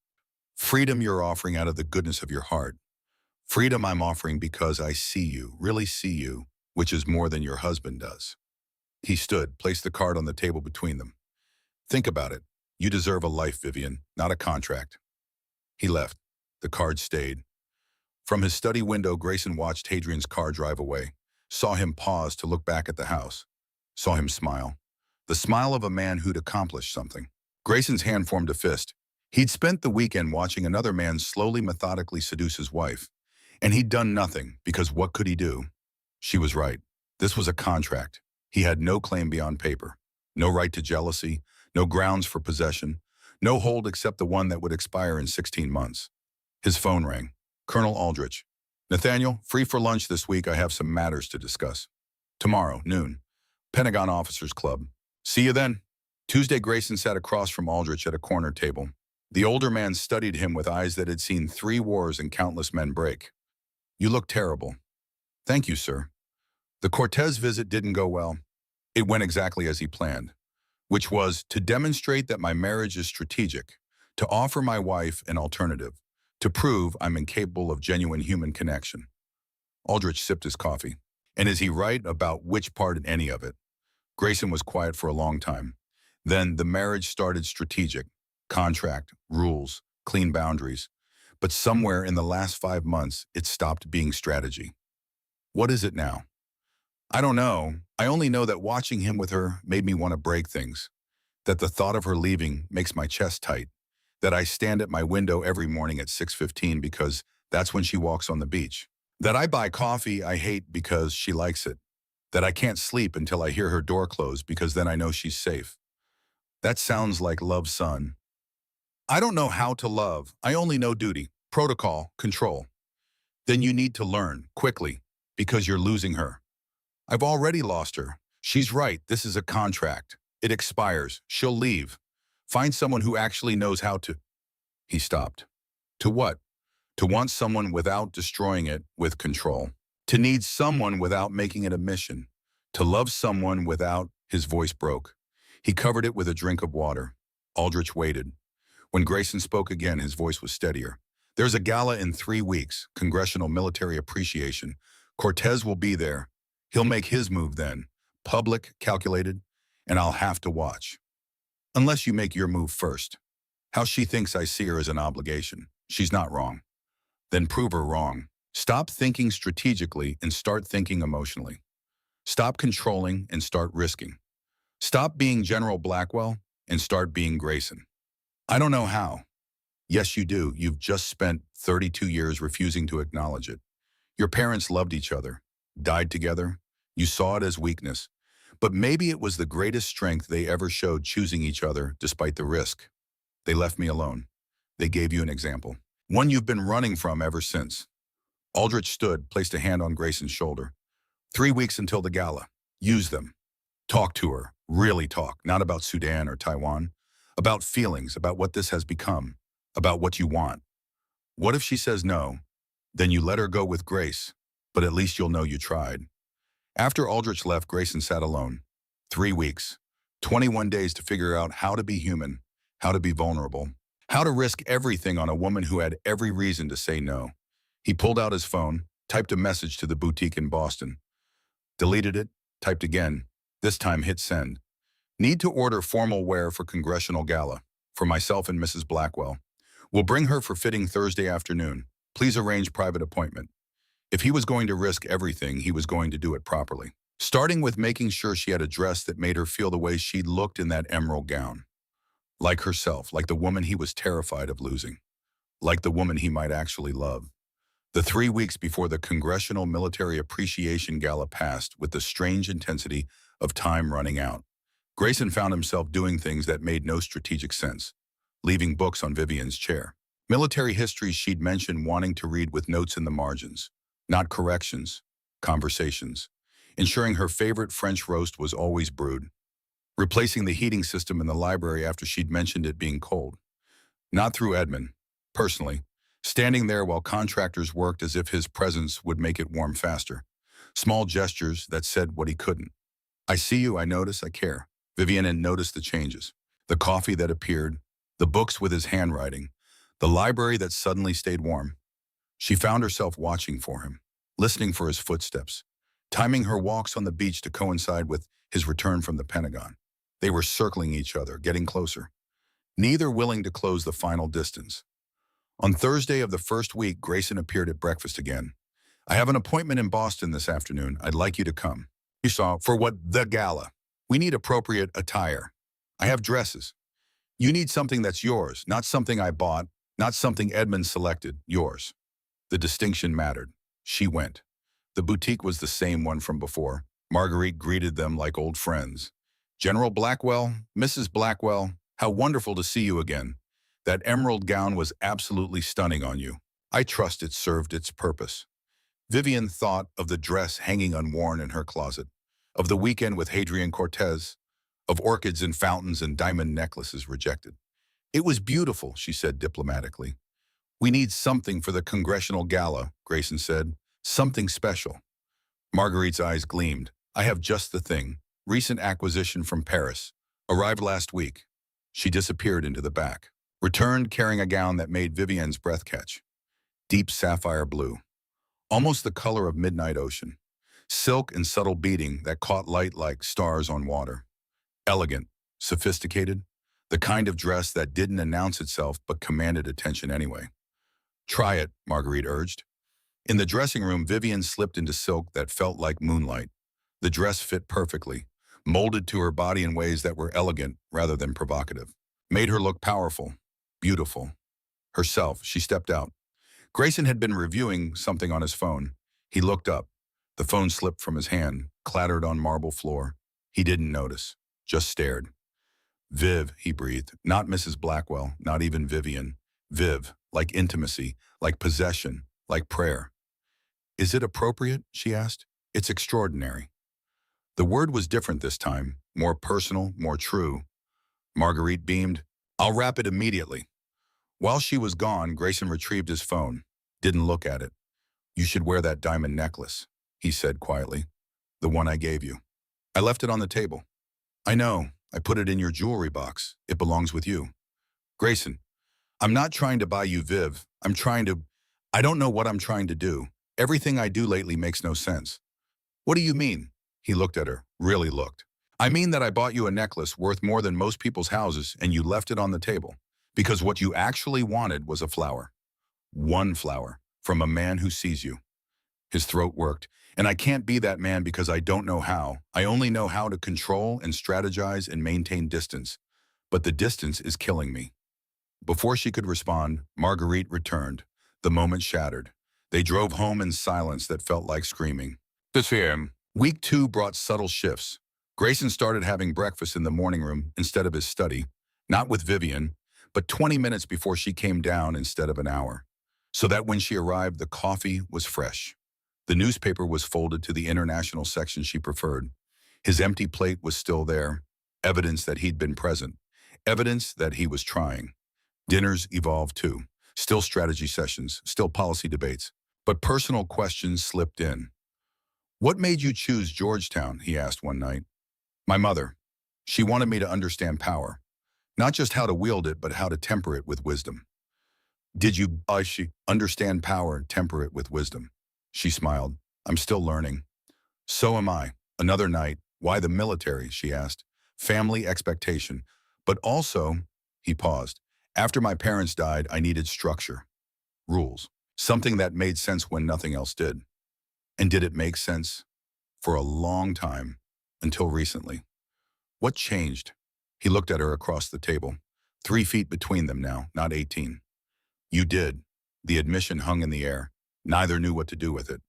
S1: Freedom you're offering out of the goodness of your heart. Freedom I'm offering because I see you, really see you, which is more than your husband does. He stood, placed the card on the table between them. Think about it. You deserve a life, Vivian, not a contract. He left. The card stayed. From his study window, Grayson watched Hadrian's car drive away, saw him pause to look back at the house, saw him smile. The smile of a man who'd accomplished something. Grayson's hand formed a fist. He'd spent the weekend watching another man slowly, methodically seduce his wife. And he'd done nothing, because what could he do? She was right. This was a contract. He had no claim beyond paper. No right to jealousy, no grounds for possession, no hold except the one that would expire in 16 months. His phone rang. Colonel Aldrich. Nathaniel, free for lunch this week. I have some matters to discuss. Tomorrow, noon. Pentagon Officers Club. See you then. Tuesday, Grayson sat across from Aldrich at a corner table. The older man studied him with eyes that had seen 3 wars and countless men break. You look terrible. Thank you, sir. The Cortez visit didn't go well. It went exactly as he planned, which was to demonstrate that my marriage is strategic, to offer my wife an alternative, to prove I'm incapable of genuine human connection. Aldrich sipped his coffee. And is he right about which part in any of it? Grayson was quiet for a long time. Then the marriage started strategic. Contract, rules, clean boundaries. But somewhere in the last 5 months, it stopped being strategy. What is it now? I don't know. I only know that watching him with her made me want to break things. That the thought of her leaving makes my chest tight. That I stand at my window every morning at 6:15 because that's when she walks on the beach. That I buy coffee I hate because she likes it. That I can't sleep until I hear her door close because then I know she's safe. That sounds like love, son. I don't know how to love. I only know duty, protocol, control. Then you need to learn, quickly, because you're losing her. I've already lost her. She's right, this is a contract. It expires. She'll leave. Find someone who actually knows how to... He stopped. To what? To want someone without destroying it with control. To need someone without making it a mission. To love someone without... His voice broke. He covered it with a drink of water. Aldrich waited. When Grayson spoke again, his voice was steadier. There's a gala in 3 weeks, Congressional Military Appreciation. Cortez will be there. He'll make his move then. Public, calculated, and I'll have to watch. Unless you make your move first. How she thinks I see her as an obligation. She's not wrong. Then prove her wrong. Stop thinking strategically and start thinking emotionally. Stop controlling and start risking. Stop being General Blackwell and start being Grayson. I don't know how. Yes, you do. You've just spent 32 years refusing to acknowledge it. Your parents loved each other, died together. You saw it as weakness. But maybe it was the greatest strength they ever showed, choosing each other despite the risk. They left me alone. They gave you an example. One you've been running from ever since. Aldrich stood, placed a hand on Grayson's shoulder. 3 weeks until the gala. Use them. Talk to her. Really talk. Not about Sudan or Taiwan. About feelings, about what this has become. About what you want. What if she says no? Then you let her go with grace. But at least you'll know you tried. After Aldrich left, Grayson sat alone. 3 weeks. 21 days to figure out how to be human. How to be vulnerable. How to risk everything on a woman who had every reason to say no. He pulled out his phone, typed a message to the boutique in Boston. Deleted it, typed again. This time hit send. Need to order formal wear for Congressional Gala. For myself and Mrs. Blackwell. We'll bring her for fitting Thursday afternoon. Please arrange private appointment. If he was going to risk everything, he was going to do it properly. Starting with making sure she had a dress that made her feel the way she looked in that emerald gown. Like herself, like the woman he was terrified of losing. Like the woman he might actually love. The 3 weeks before the Congressional Military Appreciation Gala passed with the strange intensity of time running out. Grayson found himself doing things that made no strategic sense, leaving books on Vivian's chair. Military histories she'd mentioned wanting to read with notes in the margins, not corrections, conversations. Ensuring her favorite French roast was always brewed. Replacing the heating system in the library after she'd mentioned it being cold. Not through Edmund, personally. Standing there while contractors worked as if his presence would make it warm faster. Small gestures that said what he couldn't. I see you, I notice, I care. Vivian had noticed the changes. The coffee that appeared, the books with his handwriting, the library that suddenly stayed warm. She found herself watching for him, listening for his footsteps, timing her walks on the beach to coincide with his return from the Pentagon. They were circling each other, getting closer, neither willing to close the final distance. On Thursday of the first week, Grayson appeared at breakfast again. I have an appointment in Boston this afternoon. I'd like you to come. You saw, for what? The gala. We need appropriate attire. I have dresses. You need something that's yours, not something I bought, not something Edmund selected, yours. The distinction mattered. She went. The boutique was the same one from before. Marguerite greeted them like old friends. General Blackwell, Mrs. Blackwell, how wonderful to see you again. That emerald gown was absolutely stunning on you. I trust it served its purpose. Vivian thought of the dress hanging unworn in her closet, of the weekend with Hadrian Cortez, of orchids and fountains and diamond necklaces rejected. It was beautiful, she said diplomatically. We need something for the congressional gala, Grayson said. Something special. Marguerite's eyes gleamed. I have just the thing. Recent acquisition from Paris. Arrived last week. She disappeared into the back. Returned carrying a gown that made Vivian's breath catch. Deep sapphire blue. Almost the color of midnight ocean. Silk and subtle beading that caught light like stars on water. Elegant, sophisticated, the kind of dress that didn't announce itself but commanded attention anyway. Try it, Marguerite urged. In the dressing room, Vivian slipped into silk that felt like moonlight. The dress fit perfectly, molded to her body in ways that were elegant rather than provocative. Made her look powerful, beautiful. Herself, she stepped out. Grayson had been reviewing something on his phone. He looked up. The phone slipped from his hand, clattered on marble floor. He didn't notice, just stared. Viv, he breathed, not Mrs. Blackwell, not even Vivian. Viv, like intimacy, like possession, like prayer. Is it appropriate? She asked. It's extraordinary. The word was different this time, more personal, more true. Marguerite beamed. I'll wrap it immediately. While she was gone, Grayson retrieved his phone. Didn't look at it. You should wear that diamond necklace, he said quietly. The one I gave you. I left it on the table. I know. I put it in your jewelry box. It belongs with you. Grayson, I'm not trying to buy you Viv. I don't know what I'm trying to do. Everything I do lately makes no sense. What do you mean? He looked at her, really looked. I mean that I bought you a necklace worth more than most people's houses and you left it on the table. Because what you actually wanted was a flower. One flower, from a man who sees you. His throat worked. And I can't be that man because I don't know how. I only know how to control and strategize and maintain distance. But the distance is killing me. Before she could respond, Marguerite returned. The moment shattered. They drove home in silence that felt like screaming. This here. Week 2 brought subtle shifts. Grayson started having breakfast in the morning room instead of his study. Not with Vivian, but 20 minutes before she came down instead of an hour. So that when she arrived, the coffee was fresh. The newspaper was folded to the international section she preferred. His empty plate was still there, evidence that he'd been present, evidence that he was trying. Dinners evolved too, still strategy sessions, still policy debates, but personal questions slipped in. What made you choose Georgetown, he asked one night. My mother. She wanted me to understand power, not just how to wield it, but how to temper it with wisdom. Did you understand power and temper it with wisdom? She smiled. I'm still learning. So am I. Another night. Why the military? She asked. Family expectation. But also, he paused. After my parents died, I needed structure. Rules. Something that made sense when nothing else did. And did it make sense? For a long time. Until recently. What changed? He looked at her across the table. 3 feet between them now, not 18. You did. The admission hung in the air. Neither knew what to do with it.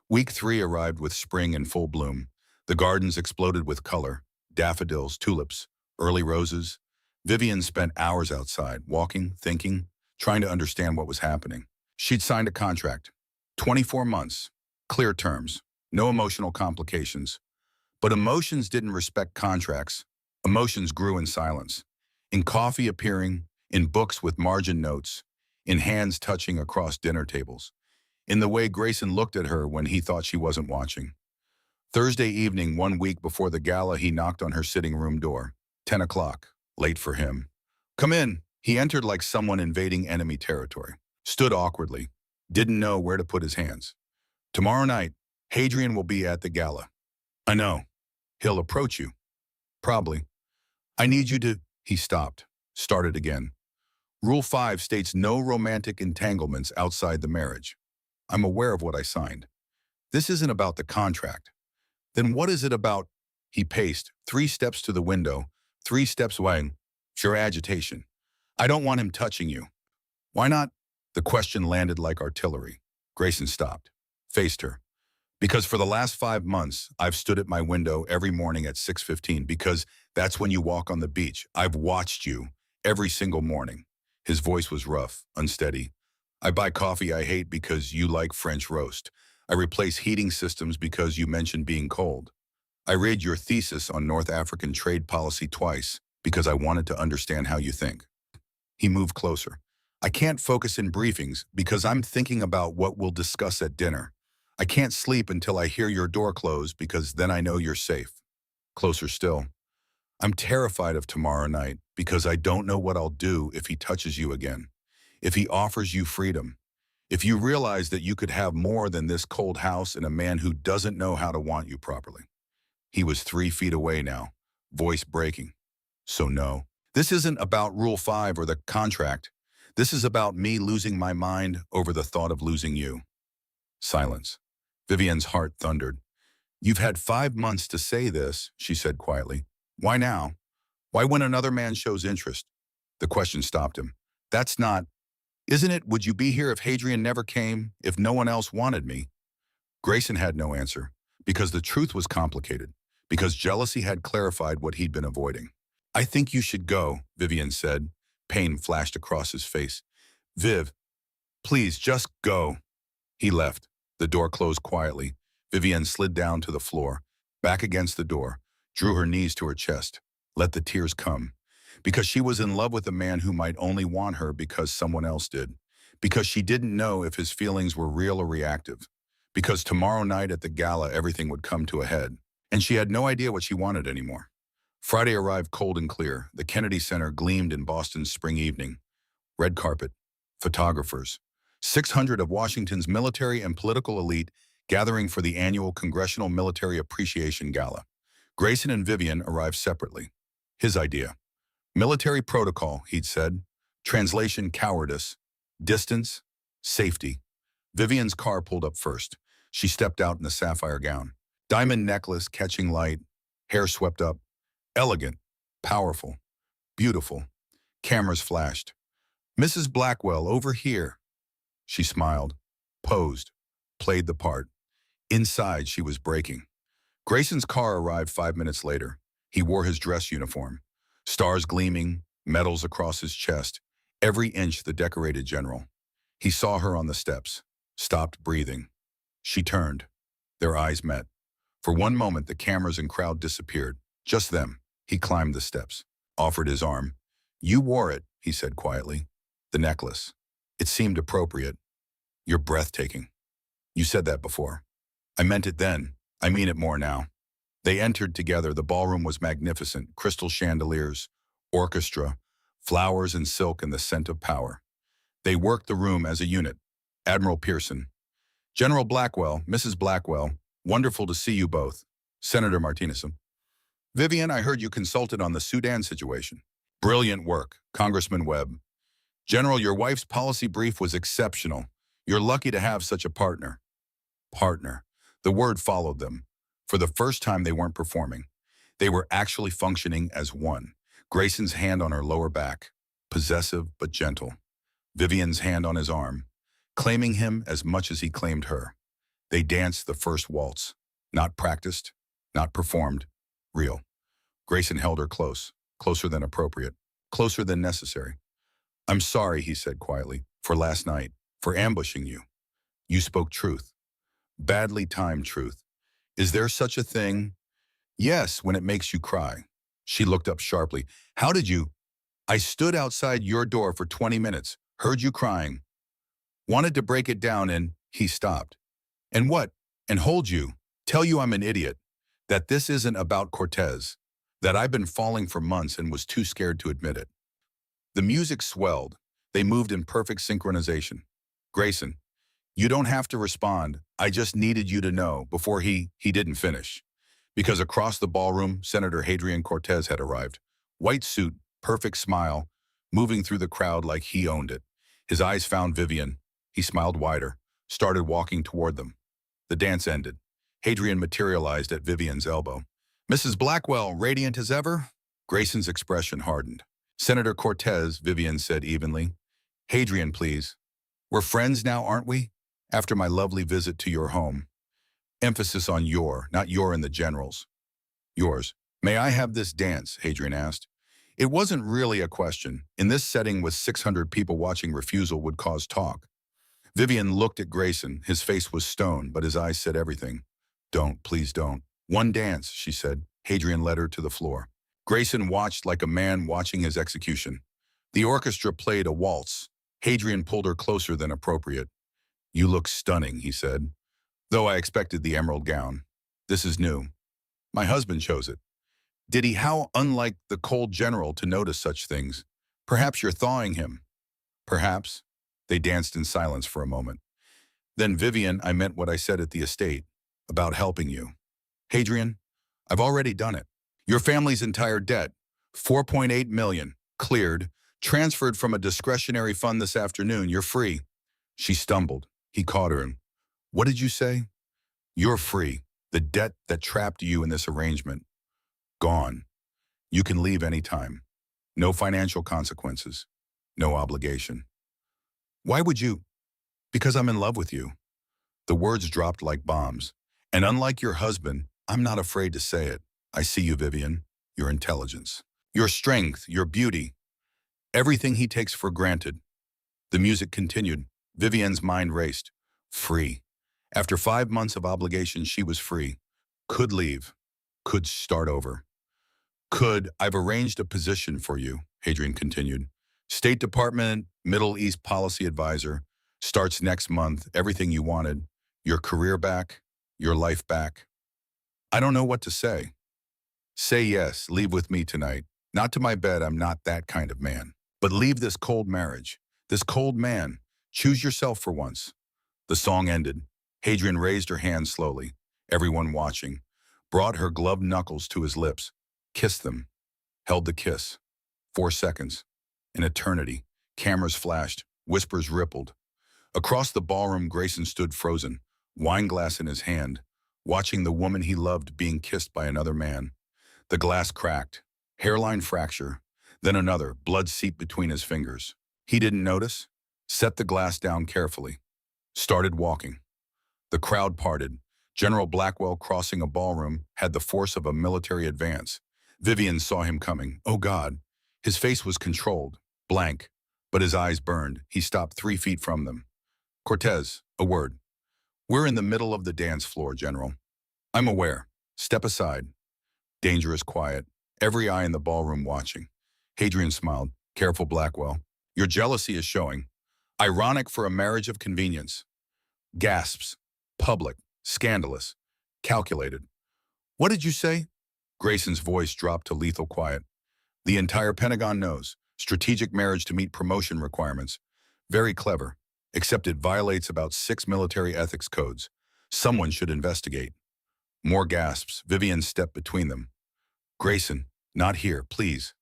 S1: Week 3 arrived with spring in full bloom. The gardens exploded with color. daffodils, tulips, early roses. Vivian spent hours outside, walking, thinking, trying to understand what was happening. She'd signed a contract. 24 months. Clear terms. No emotional complications. But emotions didn't respect contracts. Emotions grew in silence. In coffee appearing, in books with margin notes, in hands touching across dinner tables, in the way Grayson looked at her when he thought she wasn't watching. Thursday evening, 1 week before the gala, he knocked on her sitting room door. 10 o'clock. Late for him. Come in. He entered like someone invading enemy territory. Stood awkwardly. Didn't know where to put his hands. Tomorrow night, Hadrian will be at the gala. I know. He'll approach you. Probably. I need you to... He stopped. Started again. Rule 5 states no romantic entanglements outside the marriage. I'm aware of what I signed. This isn't about the contract. Then what is it about? He paced, 3 steps to the window, 3 steps away. Your agitation. I don't want him touching you. Why not? The question landed like artillery. Grayson stopped, faced her. Because for the last 5 months, I've stood at my window every morning at 6:15 because that's when you walk on the beach. I've watched you every single morning. His voice was rough, unsteady. I buy coffee I hate because you like French roast. I replace heating systems because you mentioned being cold. I read your thesis on North African trade policy twice because I wanted to understand how you think. He moved closer. I can't focus in briefings because I'm thinking about what we'll discuss at dinner. I can't sleep until I hear your door close because then I know you're safe. Closer still. I'm terrified of tomorrow night because I don't know what I'll do if he touches you again. If he offers you freedom. If you realize that you could have more than this cold house and a man who doesn't know how to want you properly. He was 3 feet away now, voice breaking. So no. This isn't about Rule 5 or the contract. This is about me losing my mind over the thought of losing you. Silence. Vivian's heart thundered. You've had 5 months to say this, she said quietly. Why now? Why when another man shows interest? The question stopped him. That's not... Isn't it, would you be here if Hadrian never came, if no one else wanted me? Grayson had no answer, because the truth was complicated, because jealousy had clarified what he'd been avoiding. I think you should go, Vivian said. Pain flashed across his face. Viv, please just go. He left. The door closed quietly. Vivian slid down to the floor, back against the door, drew her knees to her chest, let the tears come. Because she was in love with a man who might only want her because someone else did. Because she didn't know if his feelings were real or reactive. Because tomorrow night at the gala everything would come to a head. And she had no idea what she wanted anymore. Friday arrived cold and clear. The Kennedy Center gleamed in Boston's spring evening. Red carpet, photographers, 600 of Washington's military and political elite gathering for the annual Congressional Military Appreciation Gala. Grayson and Vivian arrived separately. His idea. Military protocol, he'd said. Translation, cowardice. Distance, safety. Vivian's car pulled up first. She stepped out in a sapphire gown. Diamond necklace catching light, hair swept up. Elegant, powerful, beautiful. Cameras flashed. Mrs. Blackwell, over here. She smiled, posed, played the part. Inside, she was breaking. Grayson's car arrived 5 minutes later. He wore his dress uniform. Stars gleaming, medals across his chest, every inch the decorated general. He saw her on the steps, stopped breathing. She turned. Their eyes met. For one moment, the cameras and crowd disappeared. Just them. He climbed the steps, offered his arm. You wore it, he said quietly. The necklace. It seemed appropriate. You're breathtaking. You said that before. I meant it then. I mean it more now. They entered together. The ballroom was magnificent. Crystal chandeliers, orchestra, flowers and silk and the scent of power. They worked the room as a unit. Admiral Pearson. General Blackwell, Mrs. Blackwell, wonderful to see you both. Senator Martinez. Vivian, I heard you consulted on the Sudan situation. Brilliant work, Congressman Webb. General, your wife's policy brief was exceptional. You're lucky to have such a partner. Partner. The word followed them. For the first time, they weren't performing. They were actually functioning as one. Grayson's hand on her lower back, possessive but gentle. Vivian's hand on his arm, claiming him as much as he claimed her. They danced the first waltz. Not practiced, not performed, real. Grayson held her close, closer than appropriate, closer than necessary. I'm sorry, he said quietly, for last night, for ambushing you. You spoke truth. Badly timed truth. Is there such a thing? Yes, when it makes you cry. She looked up sharply. How did you? I stood outside your door for 20 minutes, heard you crying. Wanted to break it down and he stopped. And what? And hold you. Tell you I'm an idiot. That this isn't about Cortez. That I've been falling for months and was too scared to admit it. The music swelled. They moved in perfect synchronization. Grayson, you don't have to respond. I just needed you to know before he didn't finish. Because across the ballroom, Senator Hadrian Cortez had arrived. White suit, perfect smile, moving through the crowd like he owned it. His eyes found Vivian. He smiled wider, started walking toward them. The dance ended. Hadrian materialized at Vivian's elbow. Mrs. Blackwell, radiant as ever? Grayson's expression hardened. Senator Cortez, Vivian said evenly. Hadrian, please. We're friends now, aren't we? After my lovely visit to your home. Emphasis on your, not your and the generals. Yours. May I have this dance? Hadrian asked. It wasn't really a question. In this setting with 600 people watching, refusal would cause talk. Vivian looked at Grayson. His face was stone, but his eyes said everything. Don't, please don't. One dance, she said. Hadrian led her to the floor. Grayson watched like a man watching his execution. The orchestra played a waltz. Hadrian pulled her closer than appropriate. You look stunning, he said. Though I expected the emerald gown. This is new. My husband chose it. Did he? How unlike the cold general to notice such things. Perhaps you're thawing him. Perhaps. They danced in silence for a moment. Then, Vivian, I meant what I said at the estate, about helping you. Hadrian, I've already done it. Your family's entire debt, 4.8 million, cleared, transferred from a discretionary fund this afternoon. You're free. She stumbled. He caught her and, what did you say? You're free. The debt that trapped you in this arrangement. Gone. You can leave any time. No financial consequences. No obligation. Why would you? Because I'm in love with you. The words dropped like bombs. And unlike your husband, I'm not afraid to say it. I see you, Vivian. Your intelligence. Your strength. Your beauty. Everything he takes for granted. The music continued. Vivian's mind raced. Free. After 5 months of obligation, she was free. Could leave. Could start over. I've arranged a position for you, Hadrian continued. State Department, Middle East Policy Advisor. Starts next month. Everything you wanted. Your career back. Your life back. I don't know what to say. Say yes. Leave with me tonight. Not to my bed. I'm not that kind of man. But leave this cold marriage. This cold man. Choose yourself for once. The song ended. Hadrian raised her hand slowly. Everyone watching. Brought her gloved knuckles to his lips. Kissed them. Held the kiss. 4 seconds. An eternity. Cameras flashed. Whispers rippled. Across the ballroom, Grayson stood frozen, wineglass in his hand, watching the woman he loved being kissed by another man. The glass cracked. Hairline fracture. Then another, blood seeped between his fingers. He didn't notice. Set the glass down carefully. Started walking. The crowd parted. General Blackwell, crossing a ballroom, had the force of a military advance. Vivian saw him coming. Oh God. His face was controlled, blank, but his eyes burned. He stopped 3 feet from them. Cortez, a word. We're in the middle of the dance floor, General. I'm aware. Step aside. Dangerous quiet. Every eye in the ballroom watching. Hadrian smiled. Careful, Blackwell. Your jealousy is showing. Ironic for a marriage of convenience. Gasps. Public. Scandalous. Calculated. What did you say? Grayson's voice dropped to lethal quiet. The entire Pentagon knows. Strategic marriage to meet promotion requirements. Very clever. Except it violates about 6 military ethics codes. Someone should investigate. More gasps. Vivian stepped between them. Grayson, not here, please.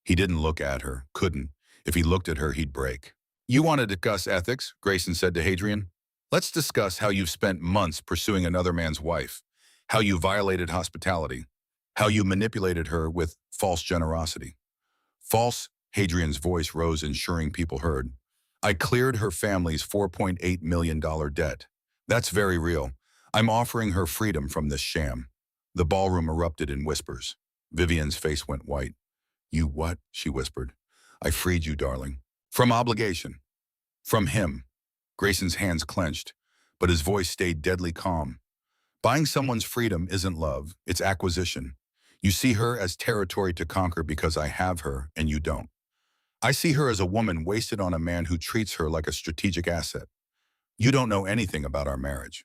S1: He didn't look at her. Couldn't. If he looked at her, he'd break. You want to discuss ethics, Grayson said to Hadrian. Let's discuss how you've spent months pursuing another man's wife. How you violated hospitality. How you manipulated her with false generosity. False, Hadrian's voice rose, ensuring people heard. I cleared her family's $4.8 million debt. That's very real. I'm offering her freedom from this sham. The ballroom erupted in whispers. Vivian's face went white. You what? She whispered. I freed you, darling. From obligation. From him. Grayson's hands clenched, but his voice stayed deadly calm. Buying someone's freedom isn't love, it's acquisition. You see her as territory to conquer because I have her and you don't. I see her as a woman wasted on a man who treats her like a strategic asset. You don't know anything about our marriage.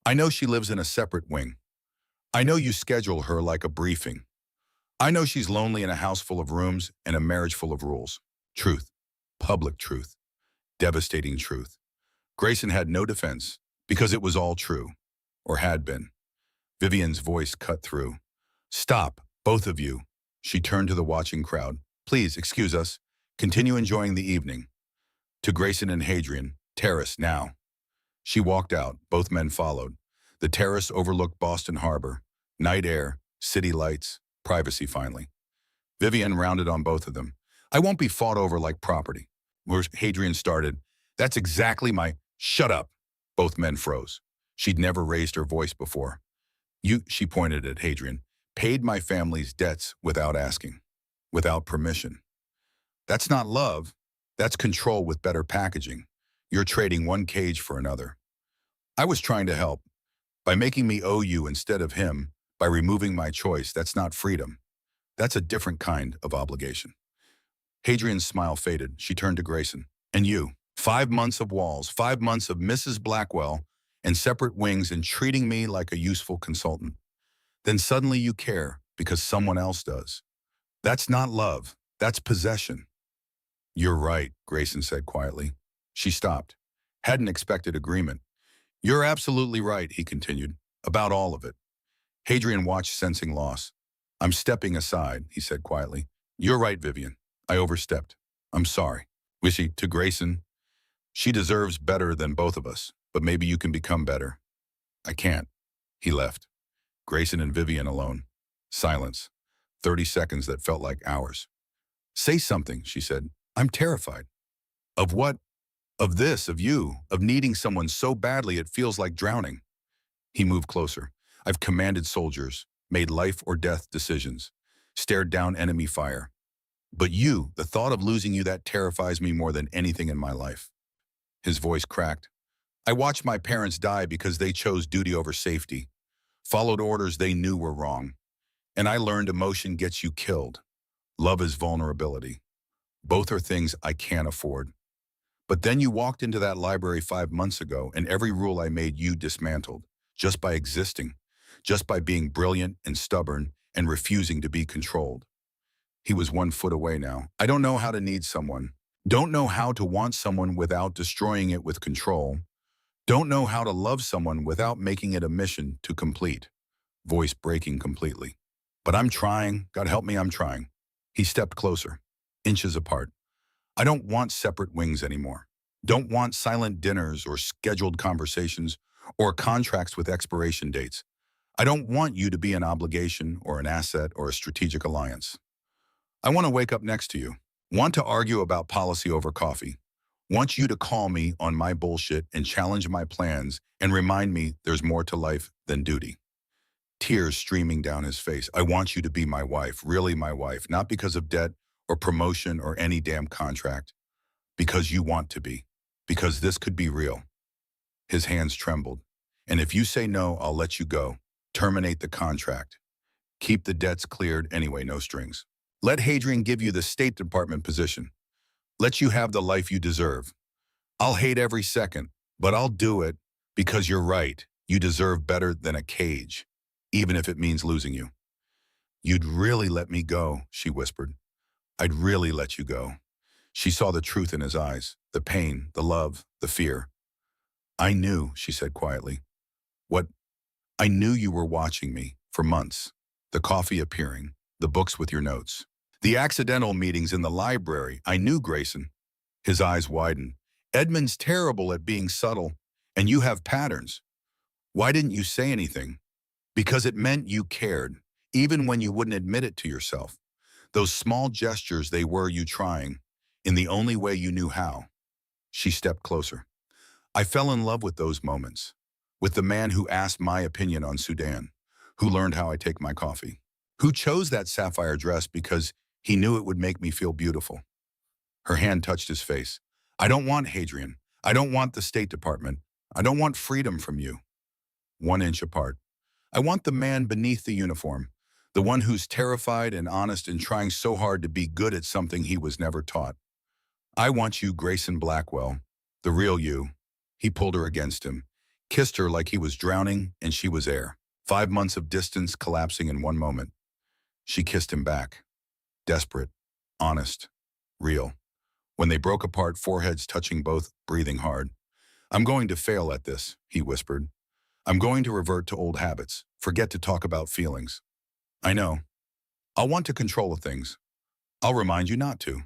S1: I know she lives in a separate wing. I know you schedule her like a briefing. I know she's lonely in a house full of rooms and a marriage full of rules. Truth. Public truth. Devastating truth. Grayson had no defense because it was all true, or had been. Vivian's voice cut through. Stop, both of you. She turned to the watching crowd. Please, excuse us. Continue enjoying the evening. To Grayson and Hadrian, terrace now. She walked out, both men followed. The terrace overlooked Boston Harbor. Night air, city lights, privacy finally. Vivian rounded on both of them. I won't be fought over like property. Where Hadrian started, that's exactly my, shut up. Both men froze. She'd never raised her voice before. You, she pointed at Hadrian, paid my family's debts without asking, without permission. That's not love. That's control with better packaging. You're trading one cage for another. I was trying to help. By making me owe you instead of him, by removing my choice, that's not freedom. That's a different kind of obligation. Hadrian's smile faded. She turned to Grayson. And you, 5 months of walls, 5 months of Mrs. Blackwell and separate wings and treating me like a useful consultant. Then suddenly you care because someone else does. That's not love. That's possession. You're right, Grayson said quietly. She stopped. Hadn't expected agreement. You're absolutely right, he continued, about all of it. Hadrian watched, sensing loss. I'm stepping aside, he said quietly. You're right, Vivian. I overstepped. I'm sorry. Wishy, to Grayson, she deserves better than both of us, but maybe you can become better. I can't. He left. Grayson and Vivian alone. Silence. 30 seconds that felt like hours. Say something, she said. I'm terrified. Of what? Of this, of you, of needing someone so badly it feels like drowning. He moved closer. I've commanded soldiers, made life or death decisions, stared down enemy fire. But you, the thought of losing you, that terrifies me more than anything in my life. His voice cracked. I watched my parents die because they chose duty over safety, followed orders they knew were wrong. And I learned emotion gets you killed. Love is vulnerability. Both are things I can't afford. But then you walked into that library 5 months ago and every rule I made you dismantled, just by existing, just by being brilliant and stubborn and refusing to be controlled. He was 1 foot away now. I don't know how to need someone. Don't know how to want someone without destroying it with control. Don't know how to love someone without making it a mission to complete. Voice breaking completely. But I'm trying. God help me, I'm trying. He stepped closer, inches apart. I don't want separate wings anymore. Don't want silent dinners or scheduled conversations or contracts with expiration dates. I don't want you to be an obligation or an asset or a strategic alliance. I want to wake up next to you. Want to argue about policy over coffee. Want you to call me on my bullshit and challenge my plans and remind me there's more to life than duty. Tears streaming down his face. I want you to be my wife, really my wife, not because of debt or promotion or any damn contract. Because you want to be. Because this could be real. His hands trembled. And if you say no, I'll let you go. Terminate the contract. Keep the debts cleared anyway, no strings. Let Hadrian give you the State Department position. Let you have the life you deserve. I'll hate every second, but I'll do it because you're right. You deserve better than a cage, even if it means losing you. You'd really let me go, she whispered. I'd really let you go. She saw the truth in his eyes, the pain, the love, the fear. I knew, she said quietly. What? I knew you were watching me for months. The coffee appearing, the books with your notes. The accidental meetings in the library. I knew, Grayson. His eyes widened. Edmund's terrible at being subtle, and you have patterns. Why didn't you say anything? Because it meant you cared, even when you wouldn't admit it to yourself. Those small gestures, they were you trying, in the only way you knew how. She stepped closer. I fell in love with those moments, with the man who asked my opinion on Sudan, who learned how I take my coffee. Who chose that sapphire dress because he knew it would make me feel beautiful? Her hand touched his face. I don't want Hadrian. I don't want the State Department. I don't want freedom from you. 1 inch apart. I want the man beneath the uniform, the one who's terrified and honest and trying so hard to be good at something he was never taught. I want you, Grayson Blackwell, the real you. He pulled her against him, kissed her like he was drowning and she was air. 5 months of distance collapsing in one moment. She kissed him back. Desperate, honest, real. When they broke apart, foreheads touching both, breathing hard. I'm going to fail at this, he whispered. I'm going to revert to old habits, forget to talk about feelings. I know. I'll want to control things. I'll remind you not to.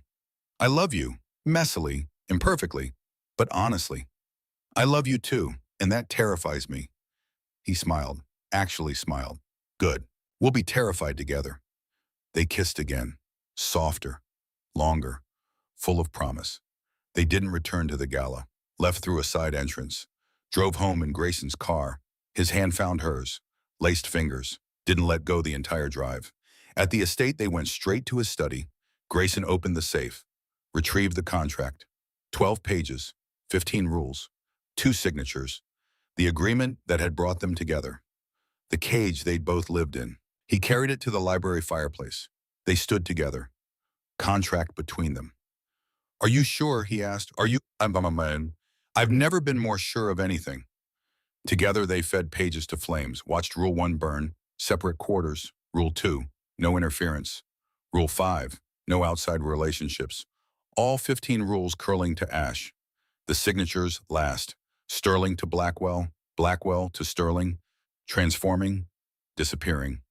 S1: I love you, messily, imperfectly, but honestly. I love you too, and that terrifies me. He smiled, actually smiled. Good. We'll be terrified together. They kissed again, softer, longer, full of promise. They didn't return to the gala, left through a side entrance, drove home in Grayson's car. His hand found hers, laced fingers, didn't let go the entire drive. At the estate, they went straight to his study. Grayson opened the safe, retrieved the contract. 12 pages, 15 rules, 2 signatures, the agreement that had brought them together, the cage they'd both lived in. He carried it to the library fireplace. They stood together, contract between them. Are you sure, he asked. Are you? I've never been more sure of anything. Together they fed pages to flames, watched Rule 1 burn, separate quarters. Rule 2, no interference. Rule 5, no outside relationships. All 15 rules curling to ash. The signatures last. Sterling to Blackwell, Blackwell to Sterling, transforming, disappearing,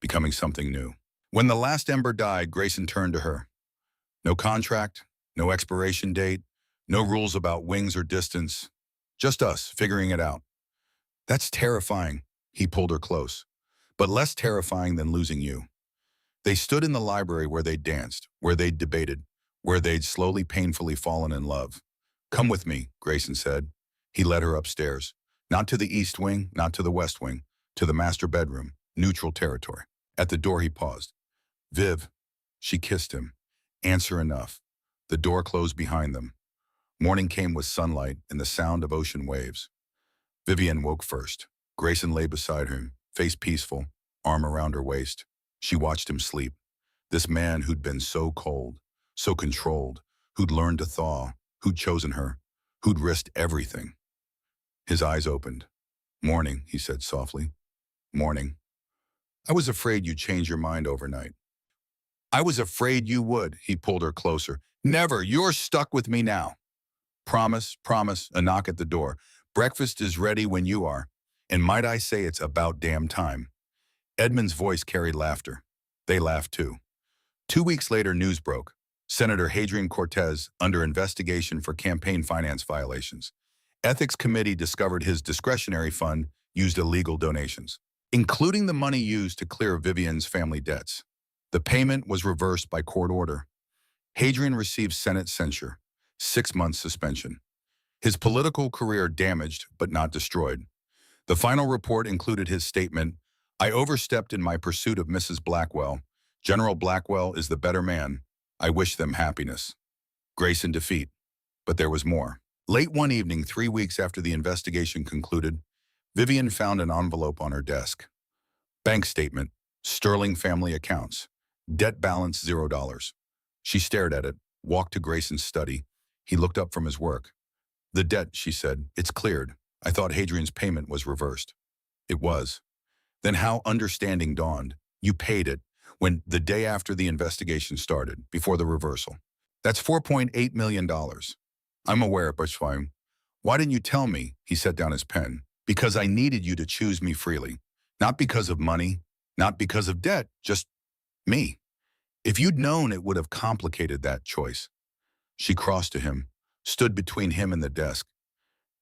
S1: becoming something new. When the last ember died, Grayson turned to her. No contract, no expiration date, no rules about wings or distance. Just us figuring it out. That's terrifying. He pulled her close, but less terrifying than losing you. They stood in the library where they'd danced, where they'd debated, where they'd slowly, painfully fallen in love. Come with me, Grayson said. He led her upstairs, not to the east wing, not to the west wing, to the master bedroom, neutral territory. At the door he paused. Viv, she kissed him. Answer enough. The door closed behind them. Morning came with sunlight and the sound of ocean waves. Vivian woke first. Grayson lay beside her, face peaceful, arm around her waist. She watched him sleep. This man who'd been so cold, so controlled, who'd learned to thaw, who'd chosen her, who'd risked everything. His eyes opened. Morning, he said softly. Morning. I was afraid you'd change your mind overnight. I was afraid you would, he pulled her closer. Never, you're stuck with me now. Promise, promise, a knock at the door. Breakfast is ready when you are. And might I say it's about damn time. Edmund's voice carried laughter. They laughed too. 2 weeks later, news broke. Senator Hadrian Cortez under investigation for campaign finance violations. Ethics Committee discovered his discretionary fund used illegal donations, including the money used to clear Vivian's family debts. The payment was reversed by court order. Hadrian received Senate censure, 6 months suspension. His political career damaged but not destroyed. The final report included his statement, I overstepped in my pursuit of Mrs. Blackwell. General Blackwell is the better man. I wish them happiness. Grace in defeat. But there was more. Late one evening, 3 weeks after the investigation concluded, Vivian found an envelope on her desk. Bank statement, Sterling family accounts, debt balance $0. She stared at it, walked to Grayson's study. He looked up from his work. The debt, she said, it's cleared. I thought Hadrian's payment was reversed. It was. Then how understanding dawned. You paid it when the day after the investigation started, before the reversal. That's $4.8 million. I'm aware, but fine. Why didn't you tell me? He set down his pen. Because I needed you to choose me freely. Not because of money, not because of debt, just me. If you'd known, it would have complicated that choice. She crossed to him, stood between him and the desk.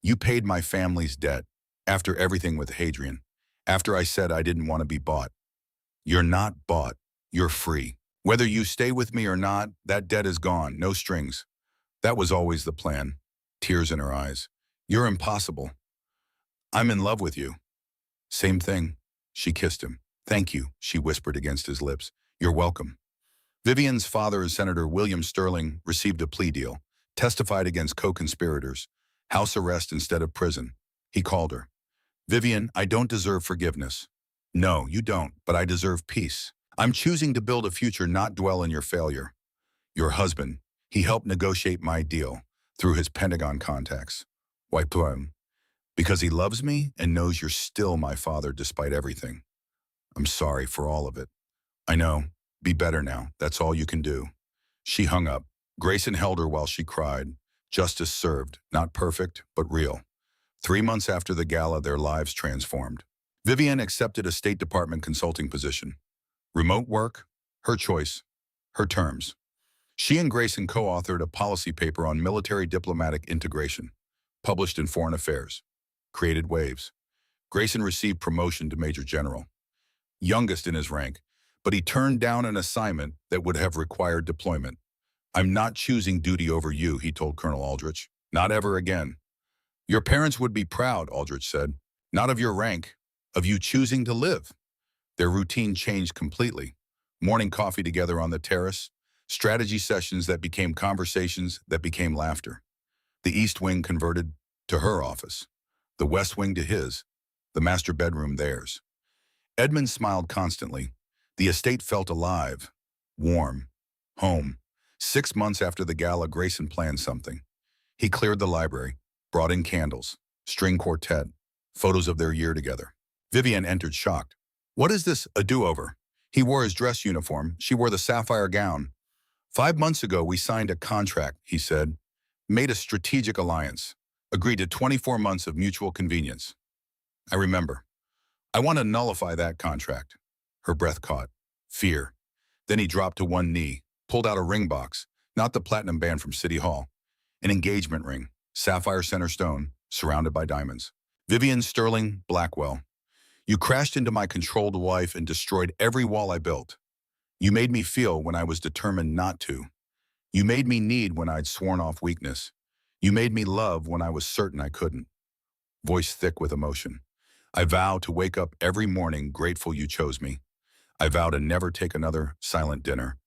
S1: You paid my family's debt, after everything with Hadrian, after I said I didn't want to be bought. You're not bought, you're free. Whether you stay with me or not, that debt is gone, no strings. That was always the plan. Tears in her eyes. You're impossible. I'm in love with you. Same thing. She kissed him. Thank you, she whispered against his lips. You're welcome. Vivian's father, Senator William Sterling, received a plea deal, testified against co-conspirators, house arrest instead of prison. He called her. Vivian, I don't deserve forgiveness. No, you don't, but I deserve peace. I'm choosing to build a future, not dwell in your failure. Your husband, he helped negotiate my deal through his Pentagon contacts. Why, him? Because he loves me and knows you're still my father despite everything. I'm sorry for all of it. I know. Be better now. That's all you can do. She hung up. Grayson held her while she cried. Justice served. Not perfect, but real. 3 months after the gala, their lives transformed. Vivian accepted a State Department consulting position. Remote work, her choice, her terms. She and Grayson co-authored a policy paper on military diplomatic integration, published in Foreign Affairs. Created waves. Grayson received promotion to Major General, youngest in his rank, but he turned down an assignment that would have required deployment. I'm not choosing duty over you, he told Colonel Aldrich. Not ever again. Your parents would be proud, Aldrich said. Not of your rank, of you choosing to live. Their routine changed completely. Morning coffee together on the terrace, strategy sessions that became conversations that became laughter. The East Wing converted to her office, the West Wing to his, the master bedroom theirs. Edmund smiled constantly. The estate felt alive, warm, home. 6 months after the gala, Grayson planned something. He cleared the library, brought in candles, string quartet, photos of their year together. Vivian entered shocked. What is this, a do-over? He wore his dress uniform. She wore the sapphire gown. 5 months ago, we signed a contract, he said, made a strategic alliance, agreed to 24 months of mutual convenience. I remember. I want to nullify that contract. Her breath caught. Fear. Then he dropped to one knee, pulled out a ring box, not the platinum band from City Hall. An engagement ring, sapphire center stone, surrounded by diamonds. Vivian Sterling Blackwell. You crashed into my controlled life and destroyed every wall I built. You made me feel when I was determined not to. You made me need when I'd sworn off weakness. You made me love when I was certain I couldn't. Voice thick with emotion. I vow to wake up every morning grateful you chose me. I vow to never take another silent dinner.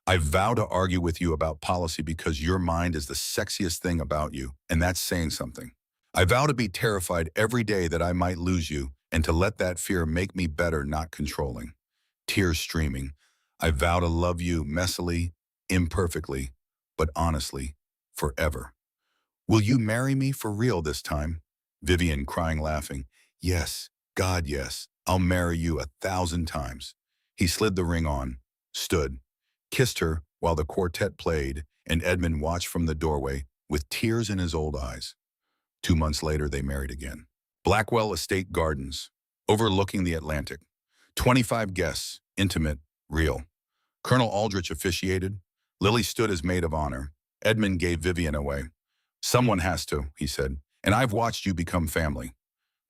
S1: I vow to argue with you about policy because your mind is the sexiest thing about you, and that's saying something. I vow to be terrified every day that I might lose you and to let that fear make me better, not controlling. Tears streaming. I vow to love you messily, imperfectly, but honestly, forever. Will you marry me for real this time? Vivian crying, laughing. Yes, God, yes. I'll marry you 1,000 times. He slid the ring on, stood, kissed her while the quartet played, and Edmund watched from the doorway with tears in his old eyes. 2 months later, they married again. Blackwell Estate Gardens, overlooking the Atlantic. 25 guests, intimate, real. Colonel Aldrich officiated. Lily stood as maid of honor. Edmund gave Vivian away. Someone has to, he said, and I've watched you become family.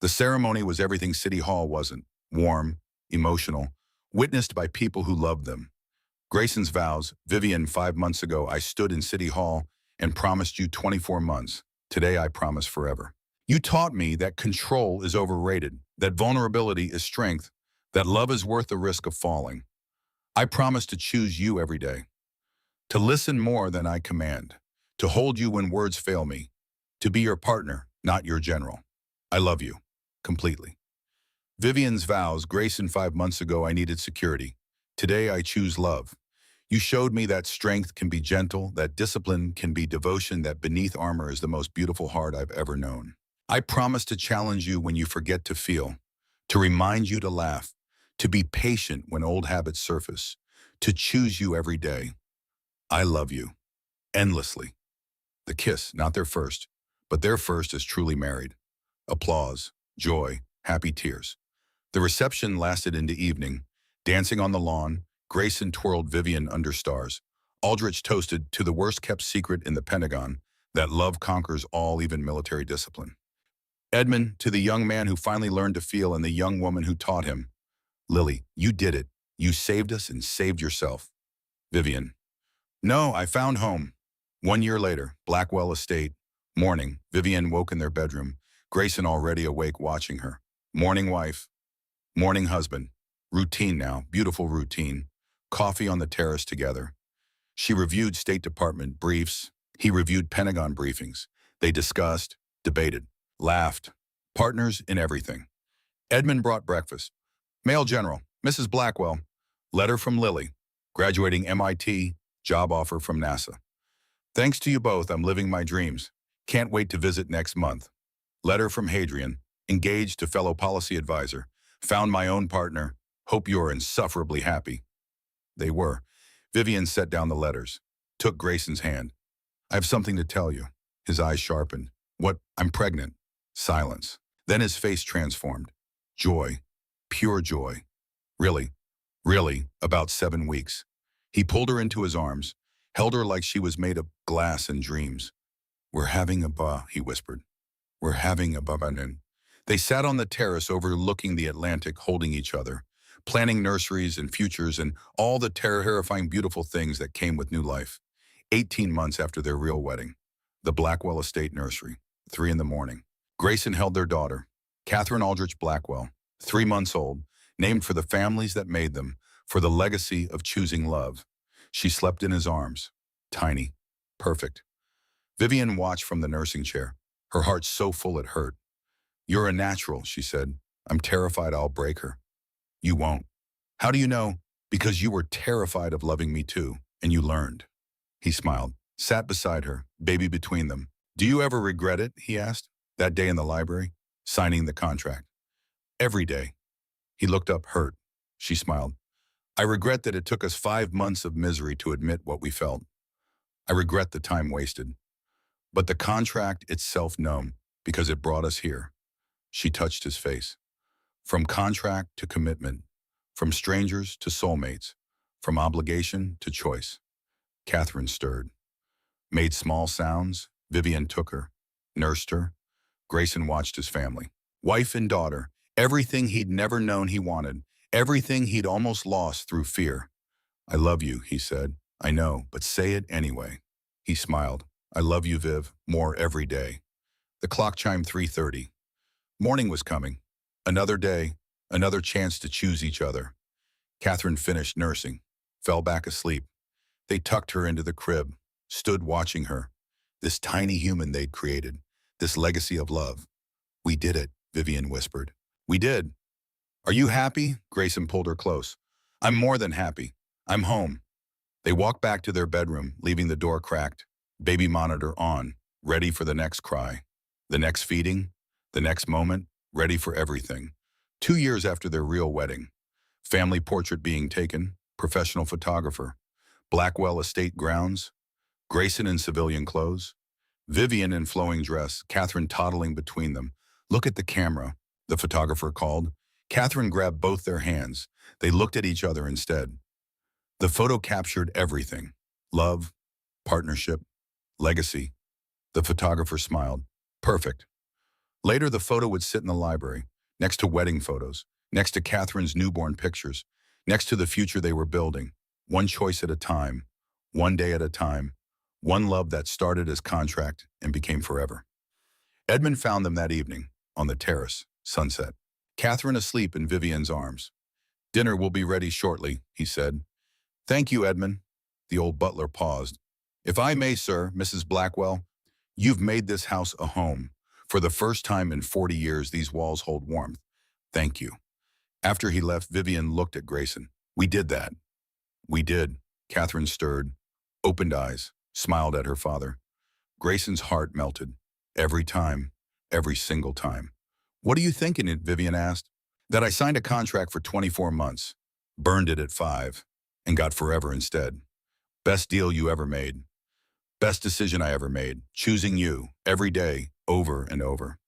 S1: The ceremony was everything City Hall wasn't. Warm, emotional, witnessed by people who loved them. Grayson's vows. Vivian, 5 months ago, I stood in City Hall and promised you 24 months. Today, I promise forever. You taught me that control is overrated, that vulnerability is strength, that love is worth the risk of falling. I promise to choose you every day, to listen more than I command, to hold you when words fail me, to be your partner, not your general. I love you, completely. Vivian's vows. Grayson, 5 months ago, I needed security. Today, I choose love. You showed me that strength can be gentle, that discipline can be devotion, that beneath armor is the most beautiful heart I've ever known. I promise to challenge you when you forget to feel, to remind you to laugh, to be patient when old habits surface, to choose you every day. I love you, endlessly. The kiss, not their first, but their first is truly married. Applause, joy, happy tears. The reception lasted into evening. Dancing on the lawn, Grayson twirled Vivian under stars. Aldrich toasted to the worst-kept secret in the Pentagon, that love conquers all, even military discipline. Edmund, to the young man who finally learned to feel and the young woman who taught him. Lily, you did it. You saved us and saved yourself. Vivian. No, I found home. 1 year later, Blackwell Estate. Morning, Vivian woke in their bedroom. Grayson already awake watching her. Morning wife. Morning husband. Routine now, beautiful routine. Coffee on the terrace together. She reviewed State Department briefs. He reviewed Pentagon briefings. They discussed, debated, laughed. Partners in everything. Edmund brought breakfast. Mail General, Mrs. Blackwell. Letter from Lily. Graduating MIT. Job offer from NASA. Thanks to you both, I'm living my dreams. Can't wait to visit next month. Letter from Hadrian. Engaged to fellow policy advisor. Found my own partner. Hope you're insufferably happy. They were. Vivian set down the letters. Took Grayson's hand. I have something to tell you. His eyes sharpened. What? I'm pregnant. Silence. Then his face transformed. Joy. Pure joy. Really. Really, about 7 weeks. He pulled her into his arms, held her like she was made of glass and dreams. We're having he whispered. We're having a. They sat on the terrace overlooking the Atlantic, holding each other, planning nurseries and futures and all the terrifying beautiful things that came with new life. 18 months after their real wedding. The Blackwell Estate Nursery, 3 a.m. Grayson held their daughter, Catherine Aldrich Blackwell, 3 months old, named for the families that made them, for the legacy of choosing love. She slept in his arms, tiny, perfect. Vivian watched from the nursing chair, her heart so full it hurt. You're a natural, she said. I'm terrified I'll break her. You won't. How do you know? Because you were terrified of loving me too, and you learned. He smiled, sat beside her, baby between them. Do you ever regret it, he asked, that day in the library, signing the contract? Every day. He looked up, hurt. She smiled. I regret that it took us 5 months of misery to admit what we felt. I regret the time wasted. But the contract itself, no, because it brought us here. She touched his face. From contract to commitment, from strangers to soulmates, from obligation to choice. Catherine stirred. Made small sounds. Vivian took her, nursed her. Grayson watched his family. Wife and daughter, everything he'd never known he wanted, everything he'd almost lost through fear. I love you, he said. I know, but say it anyway. He smiled. I love you, Viv, more every day. The clock chimed 3:30. Morning was coming. Another day, another chance to choose each other. Catherine finished nursing, fell back asleep. They tucked her into the crib, stood watching her. This tiny human they'd created, this legacy of love. We did it, Vivian whispered. We did. Are you happy? Grayson pulled her close. I'm more than happy. I'm home. They walked back to their bedroom, leaving the door cracked, baby monitor on, ready for the next cry, the next feeding, the next moment, ready for everything. 2 years after their real wedding. Family portrait being taken, professional photographer. Blackwell Estate grounds. Grayson in civilian clothes. Vivian in flowing dress, Catherine toddling between them. Look at the camera, the photographer called. Catherine grabbed both their hands. They looked at each other instead. The photo captured everything. Love, partnership, legacy. The photographer smiled. Perfect. Later, the photo would sit in the library, next to wedding photos, next to Catherine's newborn pictures, next to the future they were building, one choice at a time, one day at a time, one love that started as contract and became forever. Edmund found them that evening, on the terrace, sunset. Catherine asleep in Vivian's arms. Dinner will be ready shortly, he said. Thank you, Edmund. The old butler paused. If I may, sir, Mrs. Blackwell, you've made this house a home. For the first time in 40 years, these walls hold warmth. Thank you. After he left, Vivian looked at Grayson. We did that. We did. Catherine stirred, opened eyes, smiled at her father. Grayson's heart melted. Every time, every single time. What are you thinking? Vivian asked. That I signed a contract for 24 months, burned it at 5, and got forever instead. Best deal you ever made. Best decision I ever made, choosing you, every day, over and over.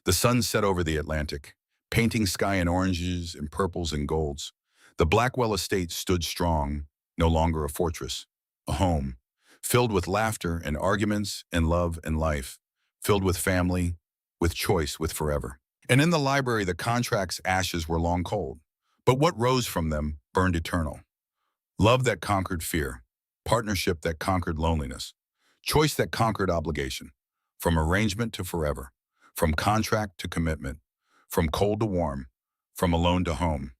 S1: The sun set over the Atlantic, painting sky in oranges and purples and golds. The Blackwell Estate stood strong, no longer a fortress, a home, filled with laughter and arguments and love and life, filled with family, with choice, with forever. And in the library, the contract's ashes were long cold, but what rose from them burned eternal. Love that conquered fear, partnership that conquered loneliness, choice that conquered obligation, from arrangement to forever, from contract to commitment, from cold to warm, from alone to home.